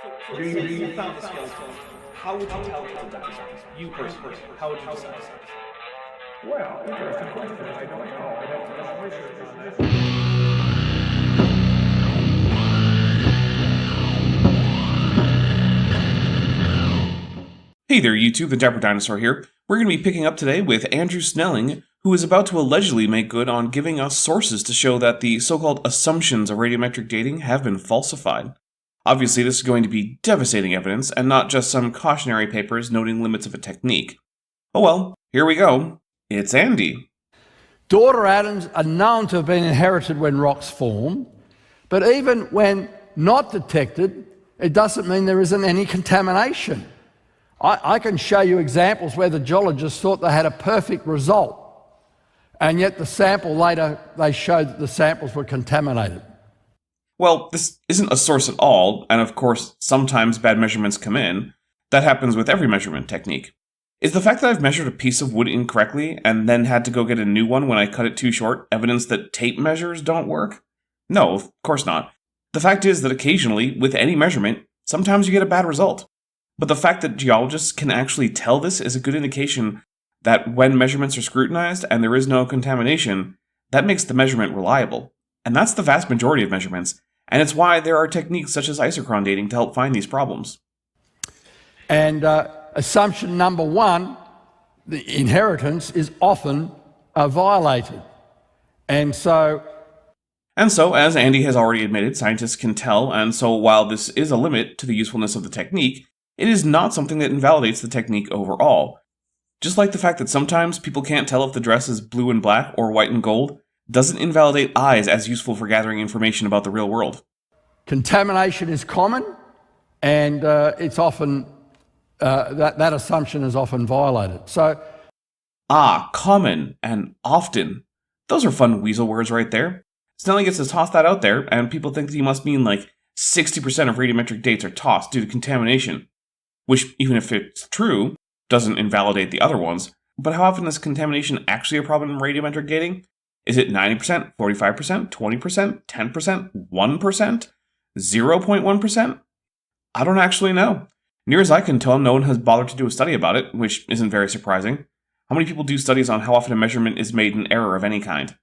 You found the skeleton. How would you tell it's a dinosaur? You personally, how would you decide? Well, interesting question. I don't know. I'd have to do some research on that. Hey there, YouTube, the Dapper Dinosaur here. We're going to be picking up today with Andrew Snelling, who is about to allegedly make good on giving us sources to show that the so-called assumptions of radiometric dating have been falsified. Obviously, this is going to be devastating evidence, and not just some cautionary papers noting limits of a technique. Oh well, here we go. It's Andy. Daughter atoms are known to have been inherited when rocks form, but even when not detected, it doesn't mean there isn't any contamination. I can show you examples where the geologists thought they had a perfect result, and yet the sample later, they showed that the samples were contaminated. Well, this isn't a source at all, and of course, sometimes bad measurements come in. That happens with every measurement technique. Is the fact that I've measured a piece of wood incorrectly and then had to go get a new one when I cut it too short evidence that tape measures don't work? No, of course not. The fact is that occasionally, with any measurement, sometimes you get a bad result. But the fact that geologists can actually tell this is a good indication that when measurements are scrutinized and there is no contamination, that makes the measurement reliable. And that's the vast majority of measurements, and it's why there are techniques such as isochron dating to help find these problems. And assumption number one, the inheritance is often violated. And so, as Andy has already admitted, scientists can tell, and so while this is a limit to the usefulness of the technique, it is not something that invalidates the technique overall. Just like the fact that sometimes people can't tell if the dress is blue and black or white and gold, doesn't invalidate eyes as useful for gathering information about the real world. Contamination is common, and it's often, that assumption is often violated. So, common and often. Those are fun weasel words right there. Snelling gets to toss that out there, and people think that he must mean like 60% of radiometric dates are tossed due to contamination. Which, even if it's true, doesn't invalidate the other ones. But how often is contamination actually a problem in radiometric dating? Is it 90%, 45%, 20%, 10%, 1%, 0.1%? I don't actually know. Near as I can tell, no one has bothered to do a study about it, which isn't very surprising. How many people do studies on how often a measurement is made in error of any kind?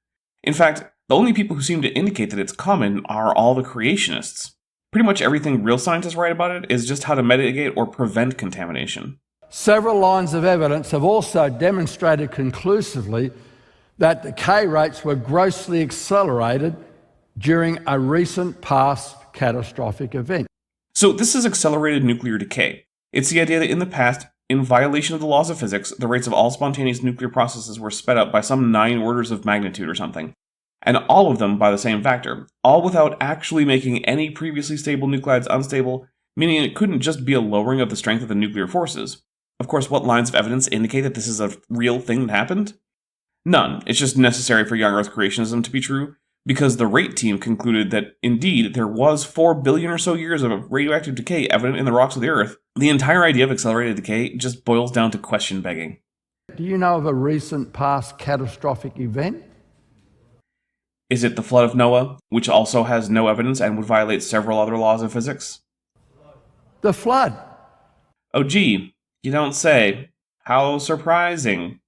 In fact, the only people who seem to indicate that it's common are all the creationists. Pretty much everything real scientists write about it is just how to mitigate or prevent contamination. Several lines of evidence have also demonstrated conclusively that decay rates were grossly accelerated during a recent past catastrophic event. So this is accelerated nuclear decay. It's the idea that in the past, in violation of the laws of physics, the rates of all spontaneous nuclear processes were sped up by some 9 orders of magnitude or something. And all of them by the same factor, all without actually making any previously stable nuclides unstable, meaning it couldn't just be a lowering of the strength of the nuclear forces. Of course, what lines of evidence indicate that this is a real thing that happened? None. It's just necessary for young Earth creationism to be true, because the rate team concluded that, indeed, there was 4 billion or so years of radioactive decay evident in the rocks of the Earth. The entire idea of accelerated decay just boils down to question begging. Do you know of a recent past catastrophic event? Is it the flood of Noah, which also has no evidence and would violate several other laws of physics? The flood. Oh gee, you don't say. How surprising.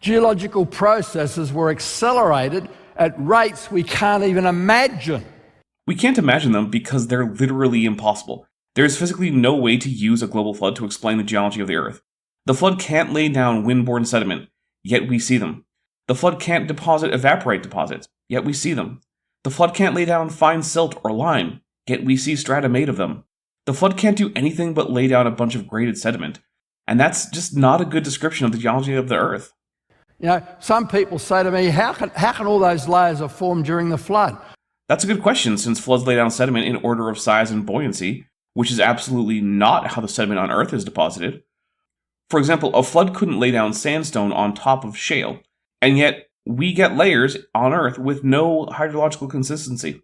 Geological processes were accelerated at rates we can't even imagine. We can't imagine them because they're literally impossible. There is physically no way to use a global flood to explain the geology of the Earth. The flood can't lay down windborne sediment, yet we see them. The flood can't deposit evaporite deposits, yet we see them. The flood can't lay down fine silt or lime, yet we see strata made of them. The flood can't do anything but lay down a bunch of graded sediment, and that's just not a good description of the geology of the Earth. You know, some people say to me, how can all those layers have formed during the flood? That's a good question, since floods lay down sediment in order of size and buoyancy, which is absolutely not how the sediment on Earth is deposited. For example, a flood couldn't lay down sandstone on top of shale, and yet we get layers on Earth with no hydrological consistency.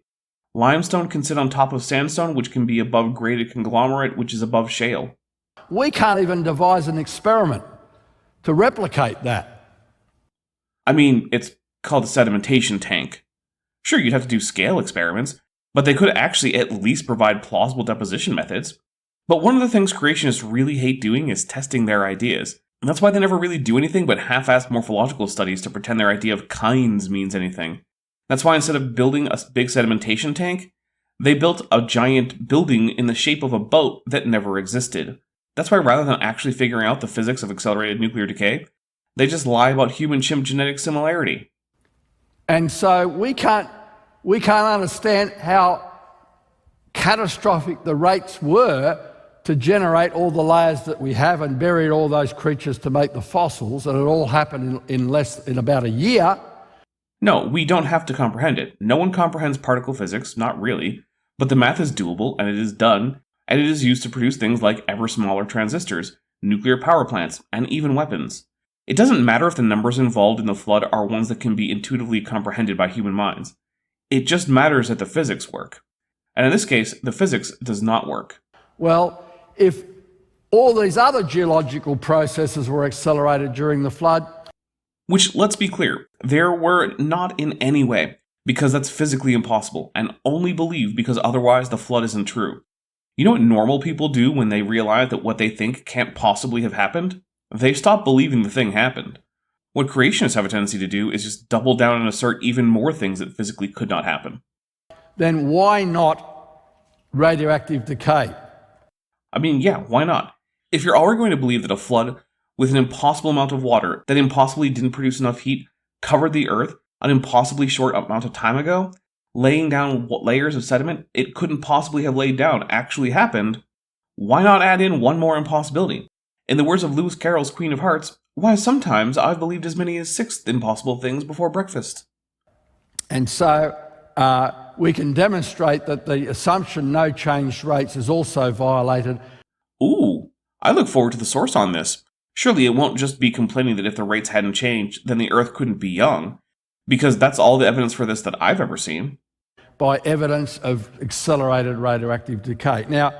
Limestone can sit on top of sandstone, which can be above graded conglomerate, which is above shale. We can't even devise an experiment to replicate that. I mean, it's called a sedimentation tank. Sure, you'd have to do scale experiments, but they could actually at least provide plausible deposition methods. But one of the things creationists really hate doing is testing their ideas. And that's why they never really do anything but half-assed morphological studies to pretend their idea of kinds means anything. That's why instead of building a big sedimentation tank, they built a giant building in the shape of a boat that never existed. That's why rather than actually figuring out the physics of accelerated nuclear decay, they just lie about human-chimp genetic similarity. And so we can't understand how catastrophic the rates were to generate all the layers that we have and buried all those creatures to make the fossils, and it all happened in about a year. No, we don't have to comprehend it. No one comprehends particle physics, not really, but the math is doable and it is done, and it is used to produce things like ever smaller transistors, nuclear power plants, and even weapons. It doesn't matter if the numbers involved in the flood are ones that can be intuitively comprehended by human minds. It just matters that the physics work. And in this case, the physics does not work. Well, if all these other geological processes were accelerated during the flood... Which, let's be clear, there were not in any way, because that's physically impossible, and only believe because otherwise the flood isn't true. You know what normal people do when they realize that what they think can't possibly have happened? They stop believing the thing happened. What creationists have a tendency to do is just double down and assert even more things that physically could not happen. Then why not radioactive decay? I mean, yeah, why not? If you're already going to believe that a flood with an impossible amount of water that impossibly didn't produce enough heat covered the Earth an impossibly short amount of time ago, laying down layers of sediment it couldn't possibly have laid down actually happened, why not add in one more impossibility? In the words of Lewis Carroll's Queen of Hearts, why sometimes I've believed as many as 6 impossible things before breakfast. And so we can demonstrate that the assumption no changed rates is also violated. Ooh, I look forward to the source on this. Surely it won't just be complaining that if the rates hadn't changed, then the Earth couldn't be young, because that's all the evidence for this that I've ever seen. By evidence of accelerated radioactive decay. Now,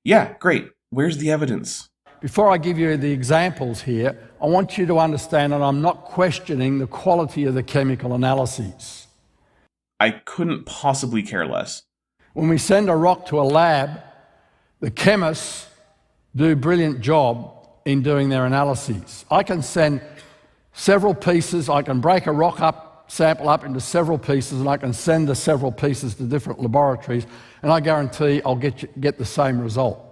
yeah, great. Where's the evidence? Before I give you the examples here, I want you to understand that I'm not questioning the quality of the chemical analyses. I couldn't possibly care less. When we send a rock to a lab, the chemists do a brilliant job in doing their analyses. I can send several pieces, I can break a rock sample up into several pieces, and I can send the several pieces to different laboratories, and I guarantee I'll get the same result.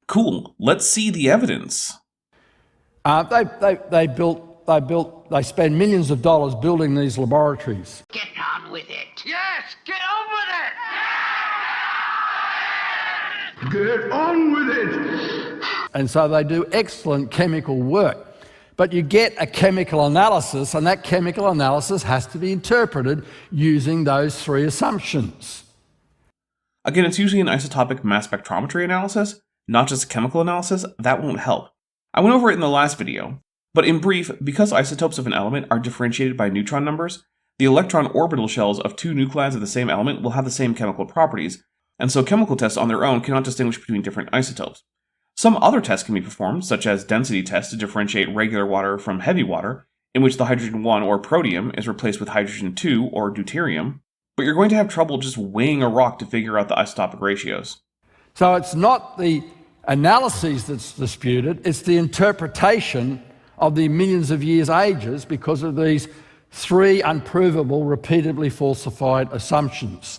Cool. Let's see the evidence. They spend millions of dollars building these laboratories. Get on with it. Yes, get on with it! Get on with it! And so they do excellent chemical work. But you get a chemical analysis, and that chemical analysis has to be interpreted using those 3 assumptions. Again, it's usually an isotopic mass spectrometry analysis, not just a chemical analysis. That won't help. I went over it in the last video, but in brief, because isotopes of an element are differentiated by neutron numbers, the electron orbital shells of 2 nuclides of the same element will have the same chemical properties, and so chemical tests on their own cannot distinguish between different isotopes. Some other tests can be performed, such as density tests to differentiate regular water from heavy water, in which the hydrogen-1 or protium is replaced with hydrogen-2 or deuterium, but you're going to have trouble just weighing a rock to figure out the isotopic ratios. So it's not the analyses that's disputed, it's the interpretation of the millions of years ages because of these 3 unprovable, repeatedly falsified assumptions.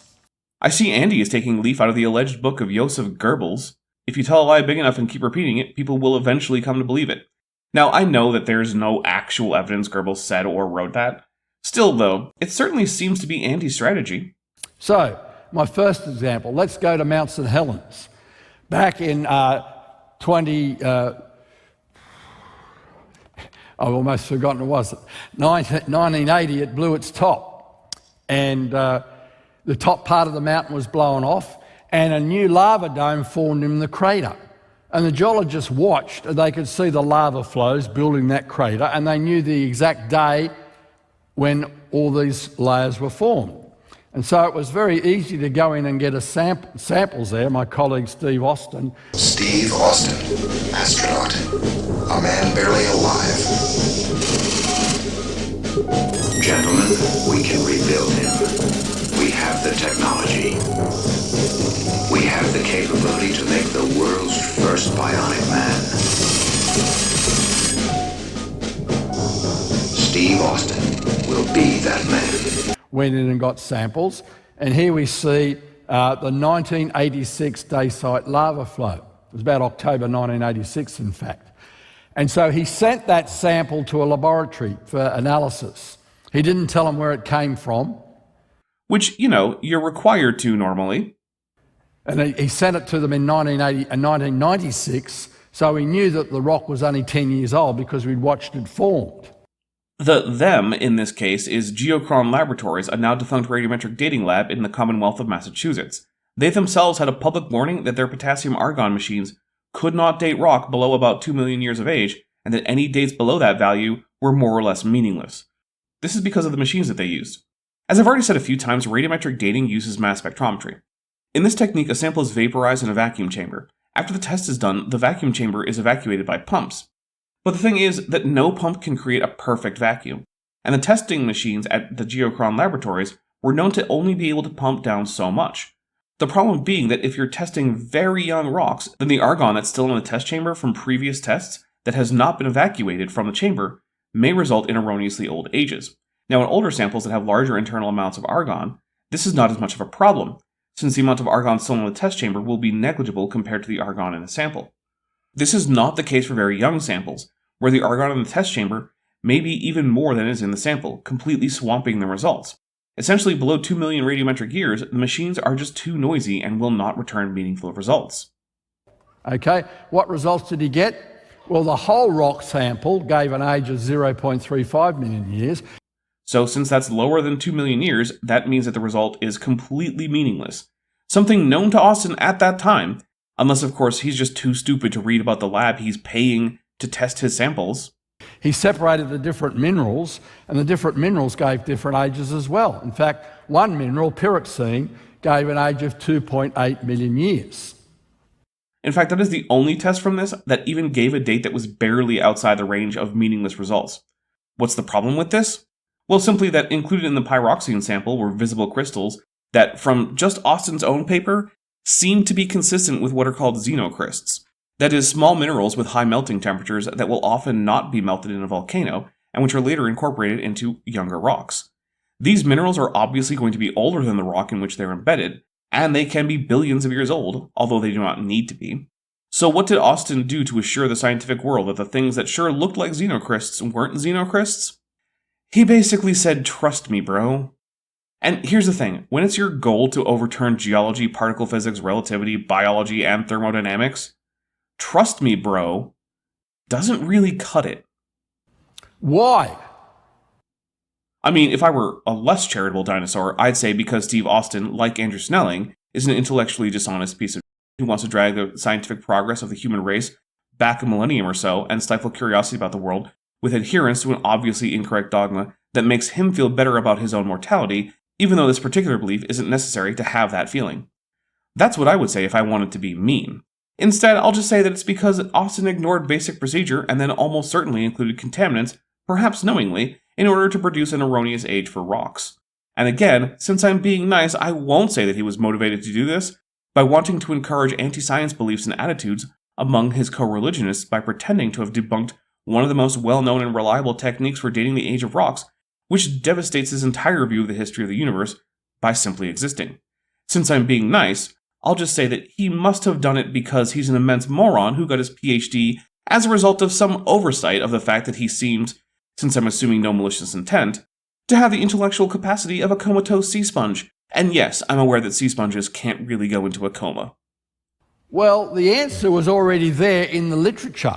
I see Andy is taking a leaf out of the alleged book of Joseph Goebbels. If you tell a lie big enough and keep repeating it, people will eventually come to believe it. Now, I know that there's no actual evidence Goebbels said or wrote that. Still, though, it certainly seems to be Andy's strategy. So, my first example, let's go to Mount St. Helens. Back in I've almost forgotten it was, 1980, it blew its top. And the top part of the mountain was blown off, and a new lava dome formed in the crater. And the geologists watched, and they could see the lava flows building that crater, and they knew the exact day when all these layers were formed. And so it was very easy to go in and get samples there. My colleague Steve Austin. Steve Austin, astronaut, a man barely alive. Gentlemen, we can rebuild him. We have the technology. We have the capability to make the world's first bionic man. Steve Austin will be that man. Went in and got samples, and here we see the 1986 Daysite lava flow. It was about October 1986, in fact. And so he sent that sample to a laboratory for analysis. He didn't tell them where it came from. Which, you're required to normally. And he sent it to them in 1996, so he knew that the rock was only 10 years old because we'd watched it formed. The them, in this case, is Geochron Laboratories, a now-defunct radiometric dating lab in the Commonwealth of Massachusetts. They themselves had a public warning that their potassium-argon machines could not date rock below about 2 million years of age, and that any dates below that value were more or less meaningless. This is because of the machines that they used. As I've already said a few times, radiometric dating uses mass spectrometry. In this technique, a sample is vaporized in a vacuum chamber. After the test is done, the vacuum chamber is evacuated by pumps. But the thing is that no pump can create a perfect vacuum, and the testing machines at the Geochron Laboratories were known to only be able to pump down so much. The problem being that if you're testing very young rocks, then the argon that's still in the test chamber from previous tests that has not been evacuated from the chamber may result in erroneously old ages. Now, in older samples that have larger internal amounts of argon, this is not as much of a problem, since the amount of argon still in the test chamber will be negligible compared to the argon in the sample. This is not the case for very young samples, where the argon in the test chamber may be even more than is in the sample, completely swamping the results. Essentially, below 2 million radiometric years, the machines are just too noisy and will not return meaningful results. Okay, what results did he get? Well, the whole rock sample gave an age of 0.35 million years. So since that's lower than 2 million years, that means that the result is completely meaningless. Something known to Austin at that time, unless of course he's just too stupid to read about the lab he's paying to test his samples. He separated the different minerals, and the different minerals gave different ages as well. In fact, one mineral, pyroxene, gave an age of 2.8 million years. In fact, that is the only test from this that even gave a date that was barely outside the range of meaningless results. What's the problem with this? Well, simply that included in the pyroxene sample were visible crystals that, from just Austin's own paper, seemed to be consistent with what are called xenocrysts. That is, small minerals with high melting temperatures that will often not be melted in a volcano, and which are later incorporated into younger rocks. These minerals are obviously going to be older than the rock in which they're embedded, and they can be billions of years old, although they do not need to be. So what did Austin do to assure the scientific world that the things that sure looked like xenocrysts weren't xenocrysts? He basically said, "Trust me, bro." And here's the thing, when it's your goal to overturn geology, particle physics, relativity, biology, and thermodynamics, "Trust me, bro," doesn't really cut it. Why? I mean, if I were a less charitable dinosaur, I'd say because Steve Austin, like Andrew Snelling, is an intellectually dishonest piece of who wants to drag the scientific progress of the human race back a millennium or so and stifle curiosity about the world with adherence to an obviously incorrect dogma that makes him feel better about his own mortality, even though this particular belief isn't necessary to have that feeling. That's what I would say if I wanted to be mean. Instead, I'll just say that it's because Austin ignored basic procedure and then almost certainly included contaminants, perhaps knowingly, in order to produce an erroneous age for rocks. And again, since I'm being nice, I won't say that he was motivated to do this by wanting to encourage anti-science beliefs and attitudes among his co-religionists by pretending to have debunked one of the most well-known and reliable techniques for dating the age of rocks, which devastates his entire view of the history of the universe by simply existing. Since I'm being nice, I'll just say that he must have done it because he's an immense moron who got his PhD as a result of some oversight of the fact that he seems, since I'm assuming no malicious intent, to have the intellectual capacity of a comatose sea sponge. And yes, I'm aware that sea sponges can't really go into a coma. Well, the answer was already there in the literature.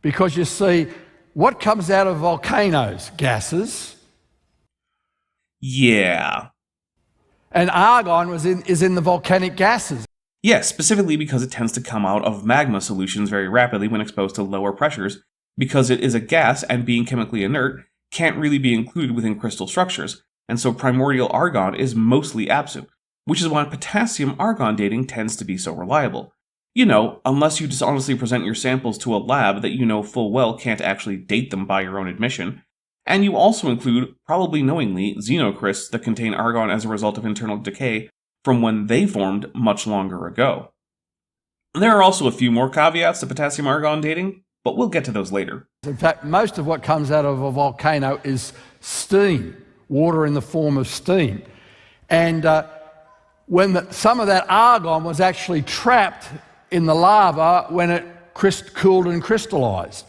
Because you see, what comes out of volcanoes? Gases. Yeah. And argon is in the volcanic gases. Yes, specifically because it tends to come out of magma solutions very rapidly when exposed to lower pressures, because it is a gas and being chemically inert can't really be included within crystal structures, and so primordial argon is mostly absent, which is why potassium argon dating tends to be so reliable. You know, unless you dishonestly present your samples to a lab that you know full well can't actually date them by your own admission, And you also include, probably knowingly, xenocrysts that contain argon as a result of internal decay from when they formed much longer ago. There are also a few more caveats to potassium-argon dating, but we'll get to those later. In fact, most of what comes out of a volcano is steam, water in the form of steam. And when some of that argon was actually trapped in the lava when it cooled and crystallized.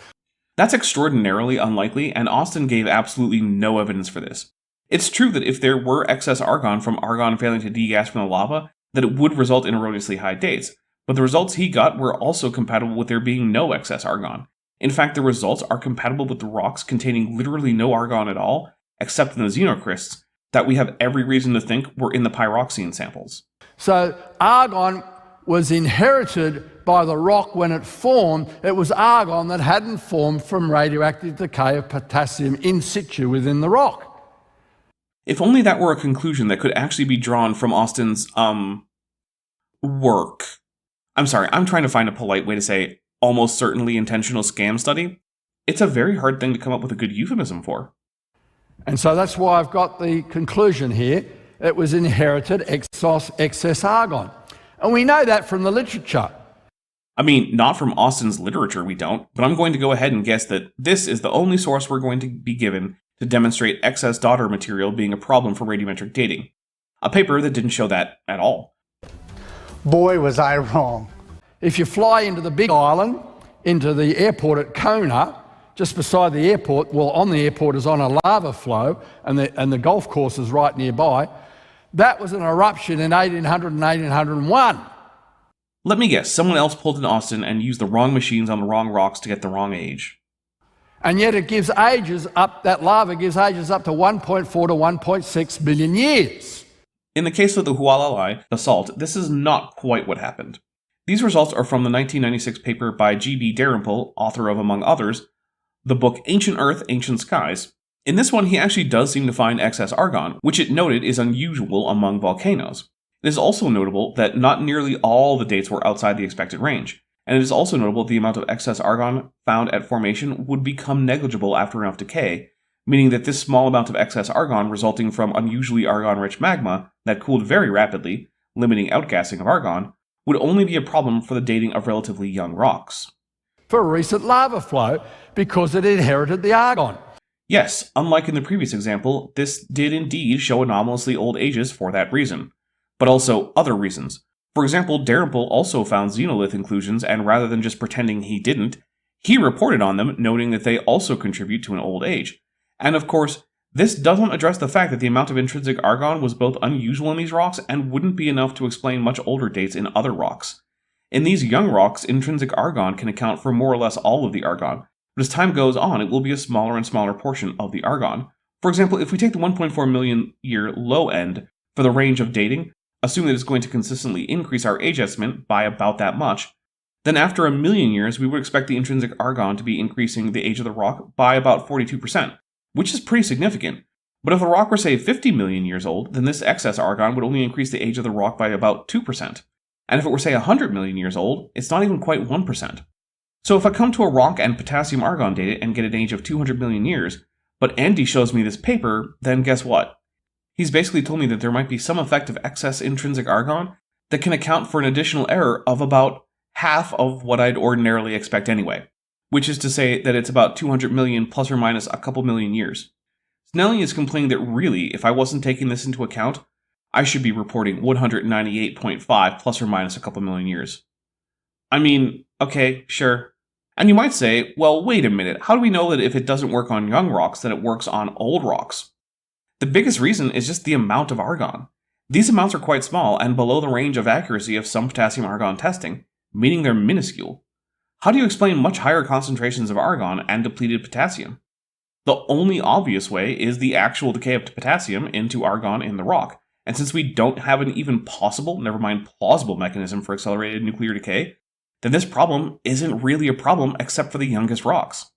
That's extraordinarily unlikely, and Austin gave absolutely no evidence for this. It's true that if there were excess argon from argon failing to degas from the lava, that it would result in erroneously high dates, but the results he got were also compatible with there being no excess argon. In fact, the results are compatible with the rocks containing literally no argon at all, except in the xenocrysts, that we have every reason to think were in the pyroxene samples. So argon was inherited by the rock when it formed. It was argon that hadn't formed from radioactive decay of potassium in situ within the rock. If only that were a conclusion that could actually be drawn from Austin's, work. I'm sorry, I'm trying to find a polite way to say almost certainly intentional scam study. It's a very hard thing to come up with a good euphemism for. And so that's why I've got the conclusion here. It was inherited excess argon. And we know that from the literature. I mean, not from Austin's literature we don't, but I'm going to go ahead and guess that this is the only source we're going to be given to demonstrate excess daughter material being a problem for radiometric dating. A paper that didn't show that at all. Boy, was I wrong. If you fly into the Big Island, into the airport at Kona, just beside the airport, well, on the airport is on a lava flow, and the golf course is right nearby. That was an eruption in 1800 and 1801. Let me guess, someone else pulled in Austin and used the wrong machines on the wrong rocks to get the wrong age. And yet it gives ages up, that lava gives ages up to 1.4 to 1.6 billion years. In the case of the Hualalai basalt, this is not quite what happened. These results are from the 1996 paper by G.B. Dalrymple, author of, among others, the book Ancient Earth, Ancient Skies. In this one, he actually does seem to find excess argon, which it noted is unusual among volcanoes. It is also notable that not nearly all the dates were outside the expected range, and it is also notable the amount of excess argon found at formation would become negligible after enough decay, meaning that this small amount of excess argon resulting from unusually argon-rich magma that cooled very rapidly, limiting outgassing of argon, would only be a problem for the dating of relatively young rocks. For a recent lava flow, because it inherited the argon. Yes, unlike in the previous example, this did indeed show anomalously old ages for that reason, but also other reasons. For example, Dalrymple also found xenolith inclusions, and rather than just pretending he didn't, he reported on them, noting that they also contribute to an old age. And of course, this doesn't address the fact that the amount of intrinsic argon was both unusual in these rocks and wouldn't be enough to explain much older dates in other rocks. In these young rocks, intrinsic argon can account for more or less all of the argon, but as time goes on, it will be a smaller and smaller portion of the argon. For example, if we take the 1.4 million year low end for the range of dating, assume that it's going to consistently increase our age estimate by about that much, then after 1 million years, we would expect the intrinsic argon to be increasing the age of the rock by about 42%, which is pretty significant. But if the rock were, say, 50 million years old, then this excess argon would only increase the age of the rock by about 2%. And if it were, say, 100 million years old, it's not even quite 1%. So if I come to a rock and potassium argon date it and get an age of 200 million years, but Andy shows me this paper, then guess what? He's basically told me that there might be some effect of excess intrinsic argon that can account for an additional error of about half of what I'd ordinarily expect anyway, which is to say that it's about 200 million plus or minus a couple million years. Snelling is complaining that really, if I wasn't taking this into account, I should be reporting 198.5 plus or minus a couple million years. I mean, okay, sure. And you might say, well, wait a minute, how do we know that if it doesn't work on young rocks, then it works on old rocks? The biggest reason is just the amount of argon. These amounts are quite small and below the range of accuracy of some potassium argon testing, meaning they're minuscule. How do you explain much higher concentrations of argon and depleted potassium? The only obvious way is the actual decay of potassium into argon in the rock, and since we don't have an even possible, never mind plausible mechanism for accelerated nuclear decay, then this problem isn't really a problem except for the youngest rocks.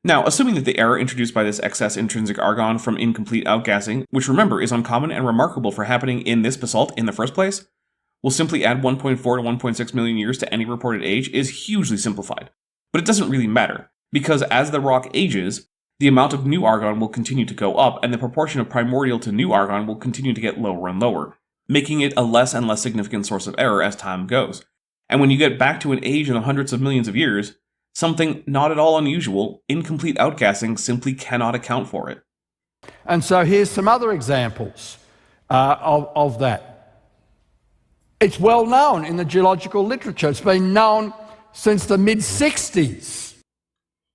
Now, assuming that the error introduced by this excess intrinsic argon from incomplete outgassing, which remember is uncommon and remarkable for happening in this basalt in the first place, will simply add 1.4 to 1.6 million years to any reported age is hugely simplified. But it doesn't really matter, because as the rock ages, The amount of new argon will continue to go up, and the proportion of primordial to new argon will continue to get lower and lower, making it a less and less significant source of error as time goes. And when you get back to an age in the hundreds of millions of years, something not at all unusual, incomplete outgassing simply cannot account for it. And so here's some other examples of that. It's well known in the geological literature. It's been known since the mid-60s.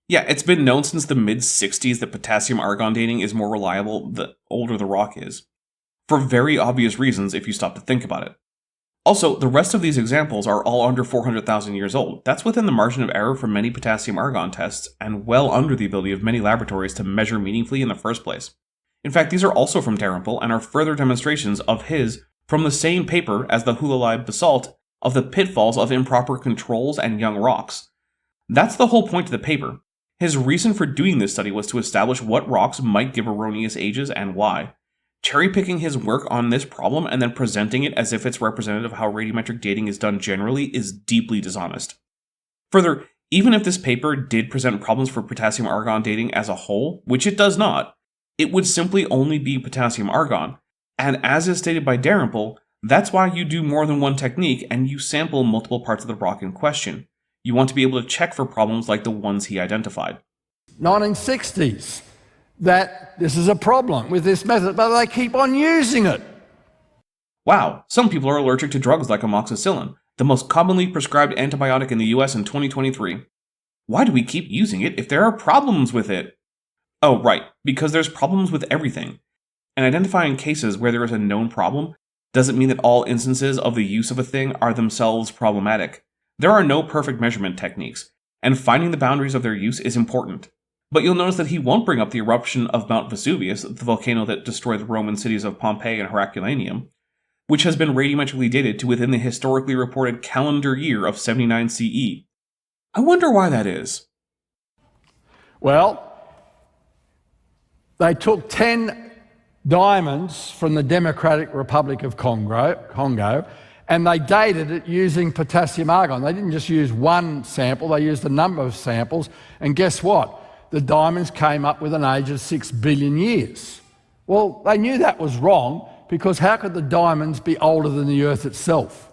Yeah, it's been known since the mid-60s that potassium-argon dating is more reliable the older the rock is. For very obvious reasons if you stop to think about it. Also, the rest of these examples are all under 400,000 years old. That's within the margin of error for many potassium-argon tests, and well under the ability of many laboratories to measure meaningfully in the first place. In fact, these are also from Dalrymple and are further demonstrations of his, from the same paper as the Hulalai basalt, of the pitfalls of improper controls and young rocks. That's the whole point of the paper. His reason for doing this study was to establish what rocks might give erroneous ages and why. Cherry-picking his work on this problem and then presenting it as if it's representative of how radiometric dating is done generally is deeply dishonest. Further, even if this paper did present problems for potassium-argon dating as a whole, which it does not, it would simply only be potassium-argon, and as is stated by Dalrymple, that's why you do more than one technique and you sample multiple parts of the rock in question. You want to be able to check for problems like the ones he identified. 1960s. That this is a problem with this method, but they keep on using it. Wow, some people are allergic to drugs like amoxicillin, the most commonly prescribed antibiotic in the US in 2023. Why do we keep using it if there are problems with it? Oh, right, because there's problems with everything. And identifying cases where there is a known problem doesn't mean that all instances of the use of a thing are themselves problematic. There are no perfect measurement techniques, and finding the boundaries of their use is important. But you'll notice that he won't bring up the eruption of Mount Vesuvius, the volcano that destroyed the Roman cities of Pompeii and Herculaneum, which has been radiometrically dated to within the historically reported calendar year of 79 CE. I wonder why that is. Well, they took 10 diamonds from the Democratic Republic of Congo, and they dated it using potassium argon. They didn't just use one sample, they used a number of samples, and guess what? The diamonds came up with an age of 6 billion years. Well, they knew that was wrong, because how could the diamonds be older than the Earth itself?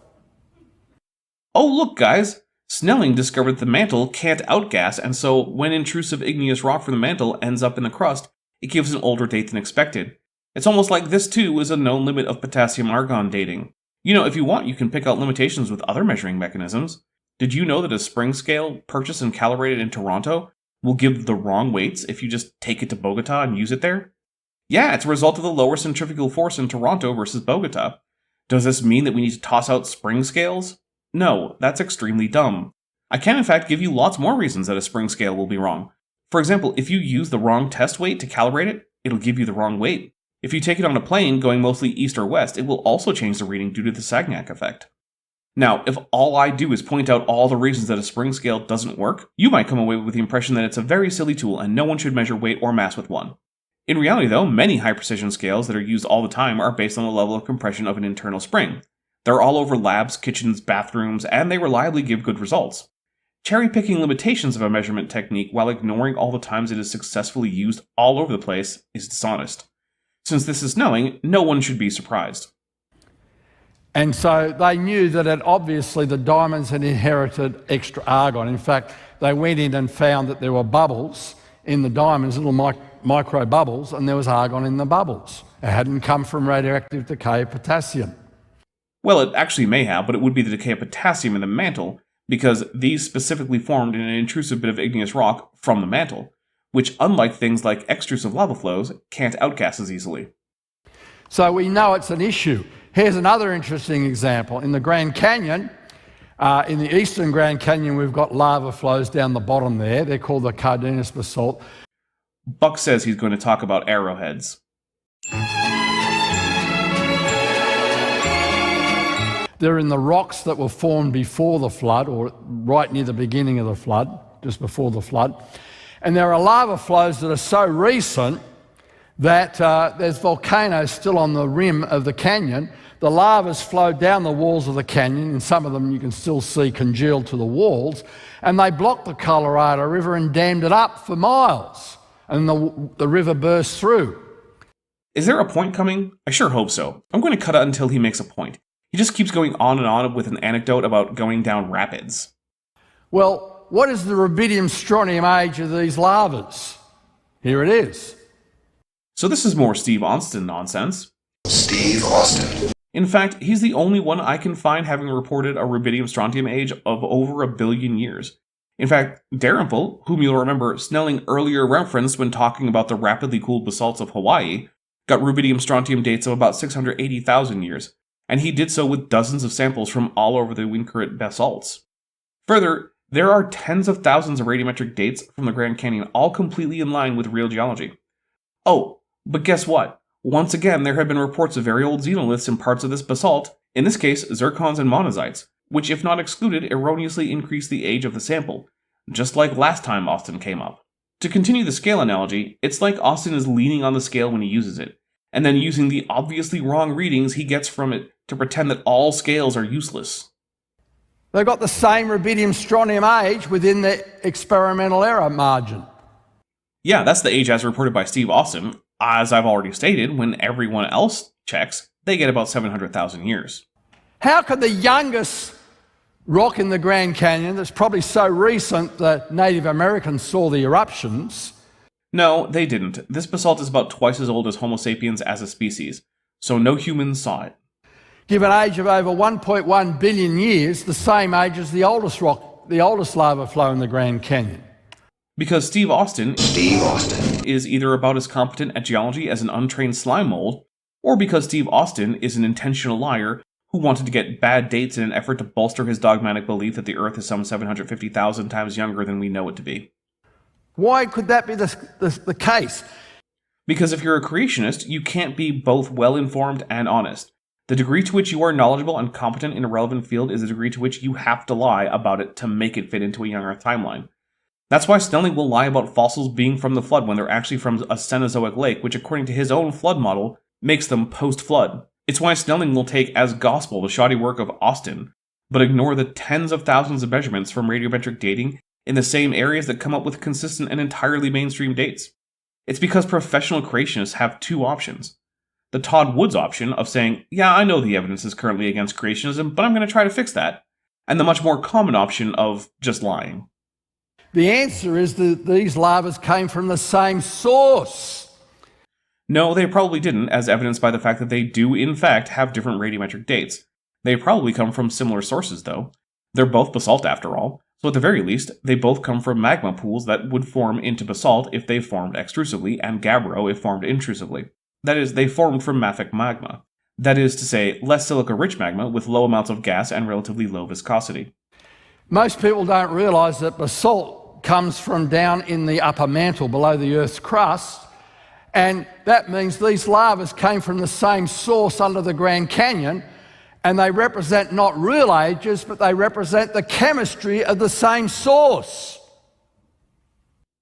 Oh, look, guys! Snelling discovered that the mantle can't outgas, and so when intrusive igneous rock from the mantle ends up in the crust, it gives an older date than expected. It's almost like this, too, is a known limit of potassium-argon dating. You know, if you want, you can pick out limitations with other measuring mechanisms. Did you know that a spring scale, purchased and calibrated in Toronto, will give the wrong weights if you just take it to Bogota and use it there? Yeah, it's a result of the lower centrifugal force in Toronto versus Bogota. Does this mean that we need to toss out spring scales? No, that's extremely dumb. I can in fact give you lots more reasons that a spring scale will be wrong. For example, if you use the wrong test weight to calibrate it, it'll give you the wrong weight. If you take it on a plane going mostly east or west, it will also change the reading due to the Sagnac effect. Now, if all I do is point out all the reasons that a spring scale doesn't work, you might come away with the impression that it's a very silly tool and no one should measure weight or mass with one. In reality, though, many high-precision scales that are used all the time are based on the level of compression of an internal spring. They're all over labs, kitchens, bathrooms, and they reliably give good results. Cherry-picking limitations of a measurement technique while ignoring all the times it is successfully used all over the place is dishonest. Since this is Snelling, no one should be surprised. And so they knew that obviously the diamonds had inherited extra argon. In fact, they went in and found that there were bubbles in the diamonds, little micro bubbles, and there was argon in the bubbles. It hadn't come from radioactive decay of potassium. Well, it actually may have, but it would be the decay of potassium in the mantle, because these specifically formed in an intrusive bit of igneous rock from the mantle, which, unlike things like extrusive lava flows, can't outgas as easily. So we know it's an issue. Here's another interesting example. In the Grand Canyon, in the eastern Grand Canyon, we've got lava flows down the bottom there. They're called the Cardenas basalt. Buck says he's going to talk about arrowheads. They're in the rocks that were formed before the flood, or right near the beginning of the flood, just before the flood. And there are lava flows that are so recent that there's volcanoes still on the rim of the canyon. The lava's flowed down the walls of the canyon, and some of them you can still see congealed to the walls, and they blocked the Colorado River and dammed it up for miles. and the river bursts through. Is there a point coming? I sure hope so. I'm going to cut it until he makes a point. He just keeps going on and on with an anecdote about going down rapids. Well, what is the rubidium strontium age of these lavas? Here it is. So this is more Steve Austin nonsense. Steve Austin. In fact, he's the only one I can find having reported a rubidium strontium age of over 1 billion years. In fact, Dalrymple, whom you'll remember Snelling earlier referenced when talking about the rapidly cooled basalts of Hawaii, got rubidium strontium dates of about 680,000 years, and he did so with dozens of samples from all over the Wynkorit basalts. Further, there are tens of thousands of radiometric dates from the Grand Canyon, all completely in line with real geology. Oh, but guess what? Once again, there have been reports of very old xenoliths in parts of this basalt, in this case zircons and monazites, which, if not excluded, erroneously increase the age of the sample, just like last time Austin came up. To continue the scale analogy, it's like Austin is leaning on the scale when he uses it, and then using the obviously wrong readings he gets from it to pretend that all scales are useless. They've got the same rubidium strontium age within the experimental error margin. Yeah, that's the age as reported by Steve Austin. As I've already stated, when everyone else checks, they get about 700,000 years. How could the youngest rock in the Grand Canyon, that's probably so recent that Native Americans saw the eruptions? No, they didn't. This basalt is about twice as old as Homo sapiens as a species, so no humans saw it. Give an age of over 1.1 billion years, the same age as the oldest lava flow in the Grand Canyon. Because Steve Austin is either about as competent at geology as an untrained slime mold, or because Steve Austin is an intentional liar who wanted to get bad dates in an effort to bolster his dogmatic belief that the Earth is some 750,000 times younger than we know it to be. Why could that be the case? Because if you're a creationist, you can't be both well-informed and honest. The degree to which you are knowledgeable and competent in a relevant field is the degree to which you have to lie about it to make it fit into a young Earth timeline. That's why Snelling will lie about fossils being from the flood when they're actually from a Cenozoic lake, which according to his own flood model, makes them post-flood. It's why Snelling will take as gospel the shoddy work of Austin, but ignore the tens of thousands of measurements from radiometric dating in the same areas that come up with consistent and entirely mainstream dates. It's because professional creationists have two options. The Todd Woods option of saying, yeah, I know the evidence is currently against creationism, but I'm going to try to fix that. And the much more common option of just lying. The answer is that these lavas came from the same source. No, they probably didn't, as evidenced by the fact that they do, in fact, have different radiometric dates. They probably come from similar sources, though. They're both basalt, after all, so at the very least, they both come from magma pools that would form into basalt if they formed extrusively, and gabbro if formed intrusively. That is, they formed from mafic magma. That is to say, less silica-rich magma with low amounts of gas and relatively low viscosity. Most people don't realise that basalt comes from down in the upper mantle below the Earth's crust, and that means these lavas came from the same source under the Grand Canyon, and they represent not real ages, but they represent the chemistry of the same source.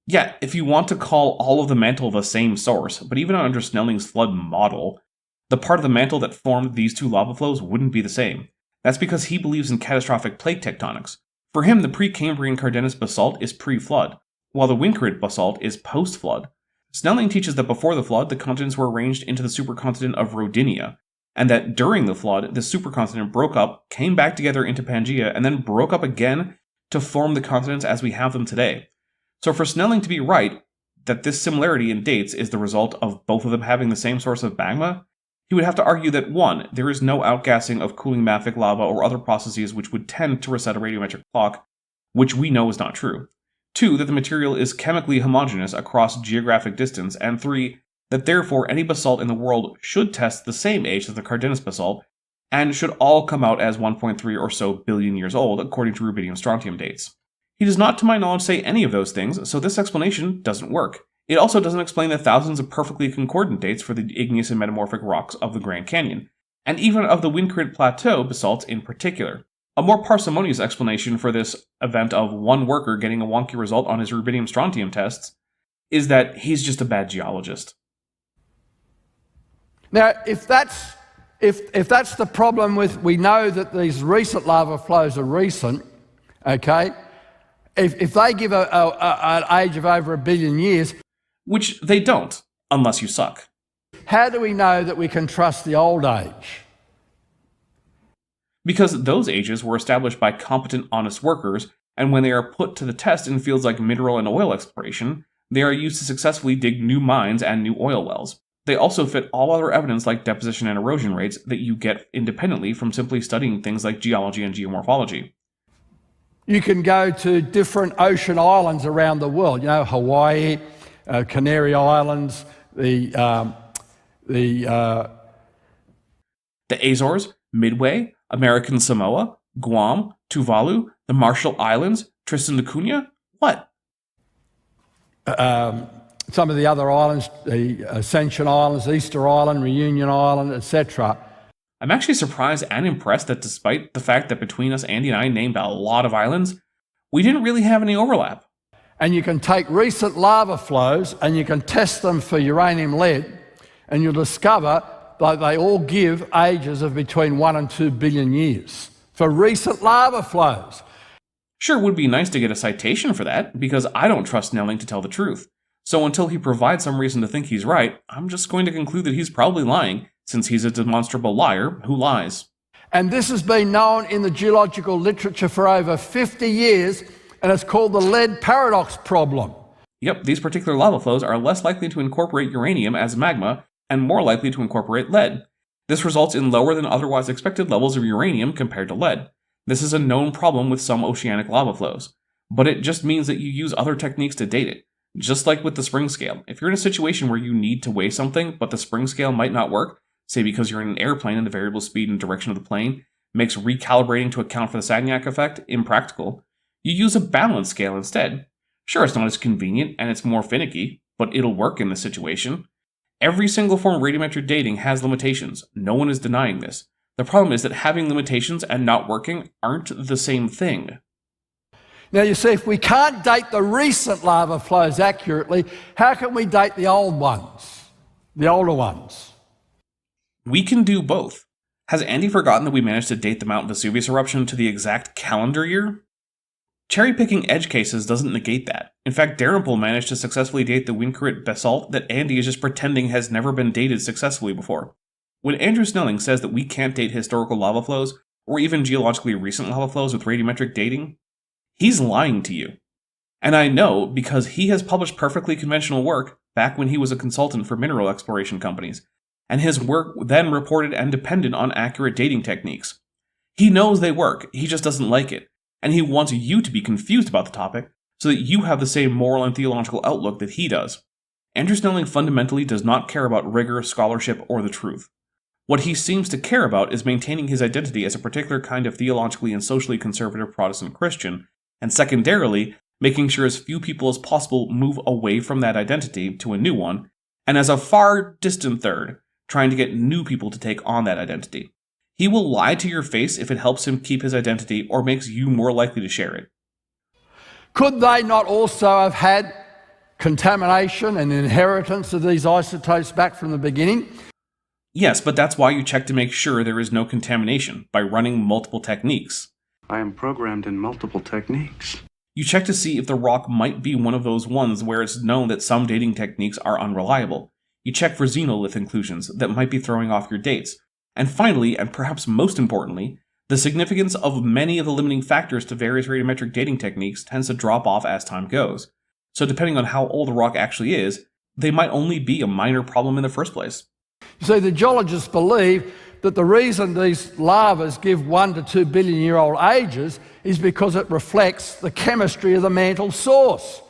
Yeah, if you want to call all of the mantle the same source, but even under Snelling's flood model, the part of the mantle that formed these two lava flows wouldn't be the same. That's because he believes in catastrophic plate tectonics. For him, the Precambrian Cardenas basalt is pre-flood, while the Wynkorit basalt is post-flood. Snelling teaches that before the flood, the continents were arranged into the supercontinent of Rodinia, and that during the flood, the supercontinent broke up, came back together into Pangaea, and then broke up again to form the continents as we have them today. So for Snelling to be right, that this similarity in dates is the result of both of them having the same source of magma, he would have to argue that 1. There is no outgassing of cooling mafic lava or other processes which would tend to reset a radiometric clock, which we know is not true. 2. That the material is chemically homogeneous across geographic distance, and 3. That therefore any basalt in the world should test the same age as the Cardenas basalt, and should all come out as 1.3 or so billion years old, according to rubidium strontium dates. He does not, to my knowledge, say any of those things, so this explanation doesn't work. It also doesn't explain the thousands of perfectly concordant dates for the igneous and metamorphic rocks of the Grand Canyon, and even of the Wynkorit Plateau basalts in particular. A more parsimonious explanation for this event of one worker getting a wonky result on his rubidium strontium tests is that he's just a bad geologist. Now, if that's the problem with, we know that these recent lava flows are recent, okay? If they give an age of over 1 billion years, which they don't, unless you suck. How do we know that we can trust the old age? Because those ages were established by competent, honest workers, and when they are put to the test in fields like mineral and oil exploration, they are used to successfully dig new mines and new oil wells. They also fit all other evidence like deposition and erosion rates that you get independently from simply studying things like geology and geomorphology. You can go to different ocean islands around the world, Hawaii, Canary Islands, the Azores, Midway, American Samoa, Guam, Tuvalu, the Marshall Islands, Tristan da Cunha. What? Some of the other islands, the Ascension Islands, Easter Island, Reunion Island, etc. I'm actually surprised and impressed that despite the fact that between us, Andy and I named a lot of islands, we didn't really have any overlap. And you can take recent lava flows and you can test them for uranium lead, and you'll discover that they all give ages of between 1 and 2 billion years for recent lava flows. Sure, it would be nice to get a citation for that, because I don't trust Snelling to tell the truth. So until he provides some reason to think he's right, I'm just going to conclude that he's probably lying, since he's a demonstrable liar who lies. And this has been known in the geological literature for over 50 years, and it's called the lead paradox problem. Yep, these particular lava flows are less likely to incorporate uranium as magma, and more likely to incorporate lead. This results in lower than otherwise expected levels of uranium compared to lead. This is a known problem with some oceanic lava flows, but it just means that you use other techniques to date it. Just like with the spring scale, if you're in a situation where you need to weigh something, but the spring scale might not work, say because you're in an airplane and the variable speed and direction of the plane makes recalibrating to account for the Sagnac effect impractical, you use a balance scale instead. Sure, it's not as convenient and it's more finicky, but it'll work in this situation. Every single form of radiometric dating has limitations. No one is denying this. The problem is that having limitations and not working aren't the same thing. Now, you see, if we can't date the recent lava flows accurately, how can we date the old ones, the older ones? We can do both. Has Andy forgotten that we managed to date the Mount Vesuvius eruption to the exact calendar year? Cherry-picking edge cases doesn't negate that. In fact, Dalrymple managed to successfully date the Wincarit basalt that Andy is just pretending has never been dated successfully before. When Andrew Snelling says that we can't date historical lava flows, or even geologically recent lava flows with radiometric dating, he's lying to you. And I know because he has published perfectly conventional work back when he was a consultant for mineral exploration companies, and his work then reported and depended on accurate dating techniques. He knows they work, he just doesn't like it, and he wants you to be confused about the topic so that you have the same moral and theological outlook that he does. Andrew Snelling fundamentally does not care about rigor, scholarship, or the truth. What he seems to care about is maintaining his identity as a particular kind of theologically and socially conservative Protestant Christian, and secondarily, making sure as few people as possible move away from that identity to a new one, and as a far distant third, trying to get new people to take on that identity. He will lie to your face if it helps him keep his identity or makes you more likely to share it. Could they not also have had contamination and inheritance of these isotopes back from the beginning? Yes, but that's why you check to make sure there is no contamination, by running multiple techniques. I am programmed in multiple techniques. You check to see if the rock might be one of those ones where it's known that some dating techniques are unreliable. You check for xenolith inclusions that might be throwing off your dates. And finally, and perhaps most importantly, the significance of many of the limiting factors to various radiometric dating techniques tends to drop off as time goes. So depending on how old a rock actually is, they might only be a minor problem in the first place. You see, the geologists believe that the reason these lavas give 1 to 2 billion year old ages is because it reflects the chemistry of the mantle source.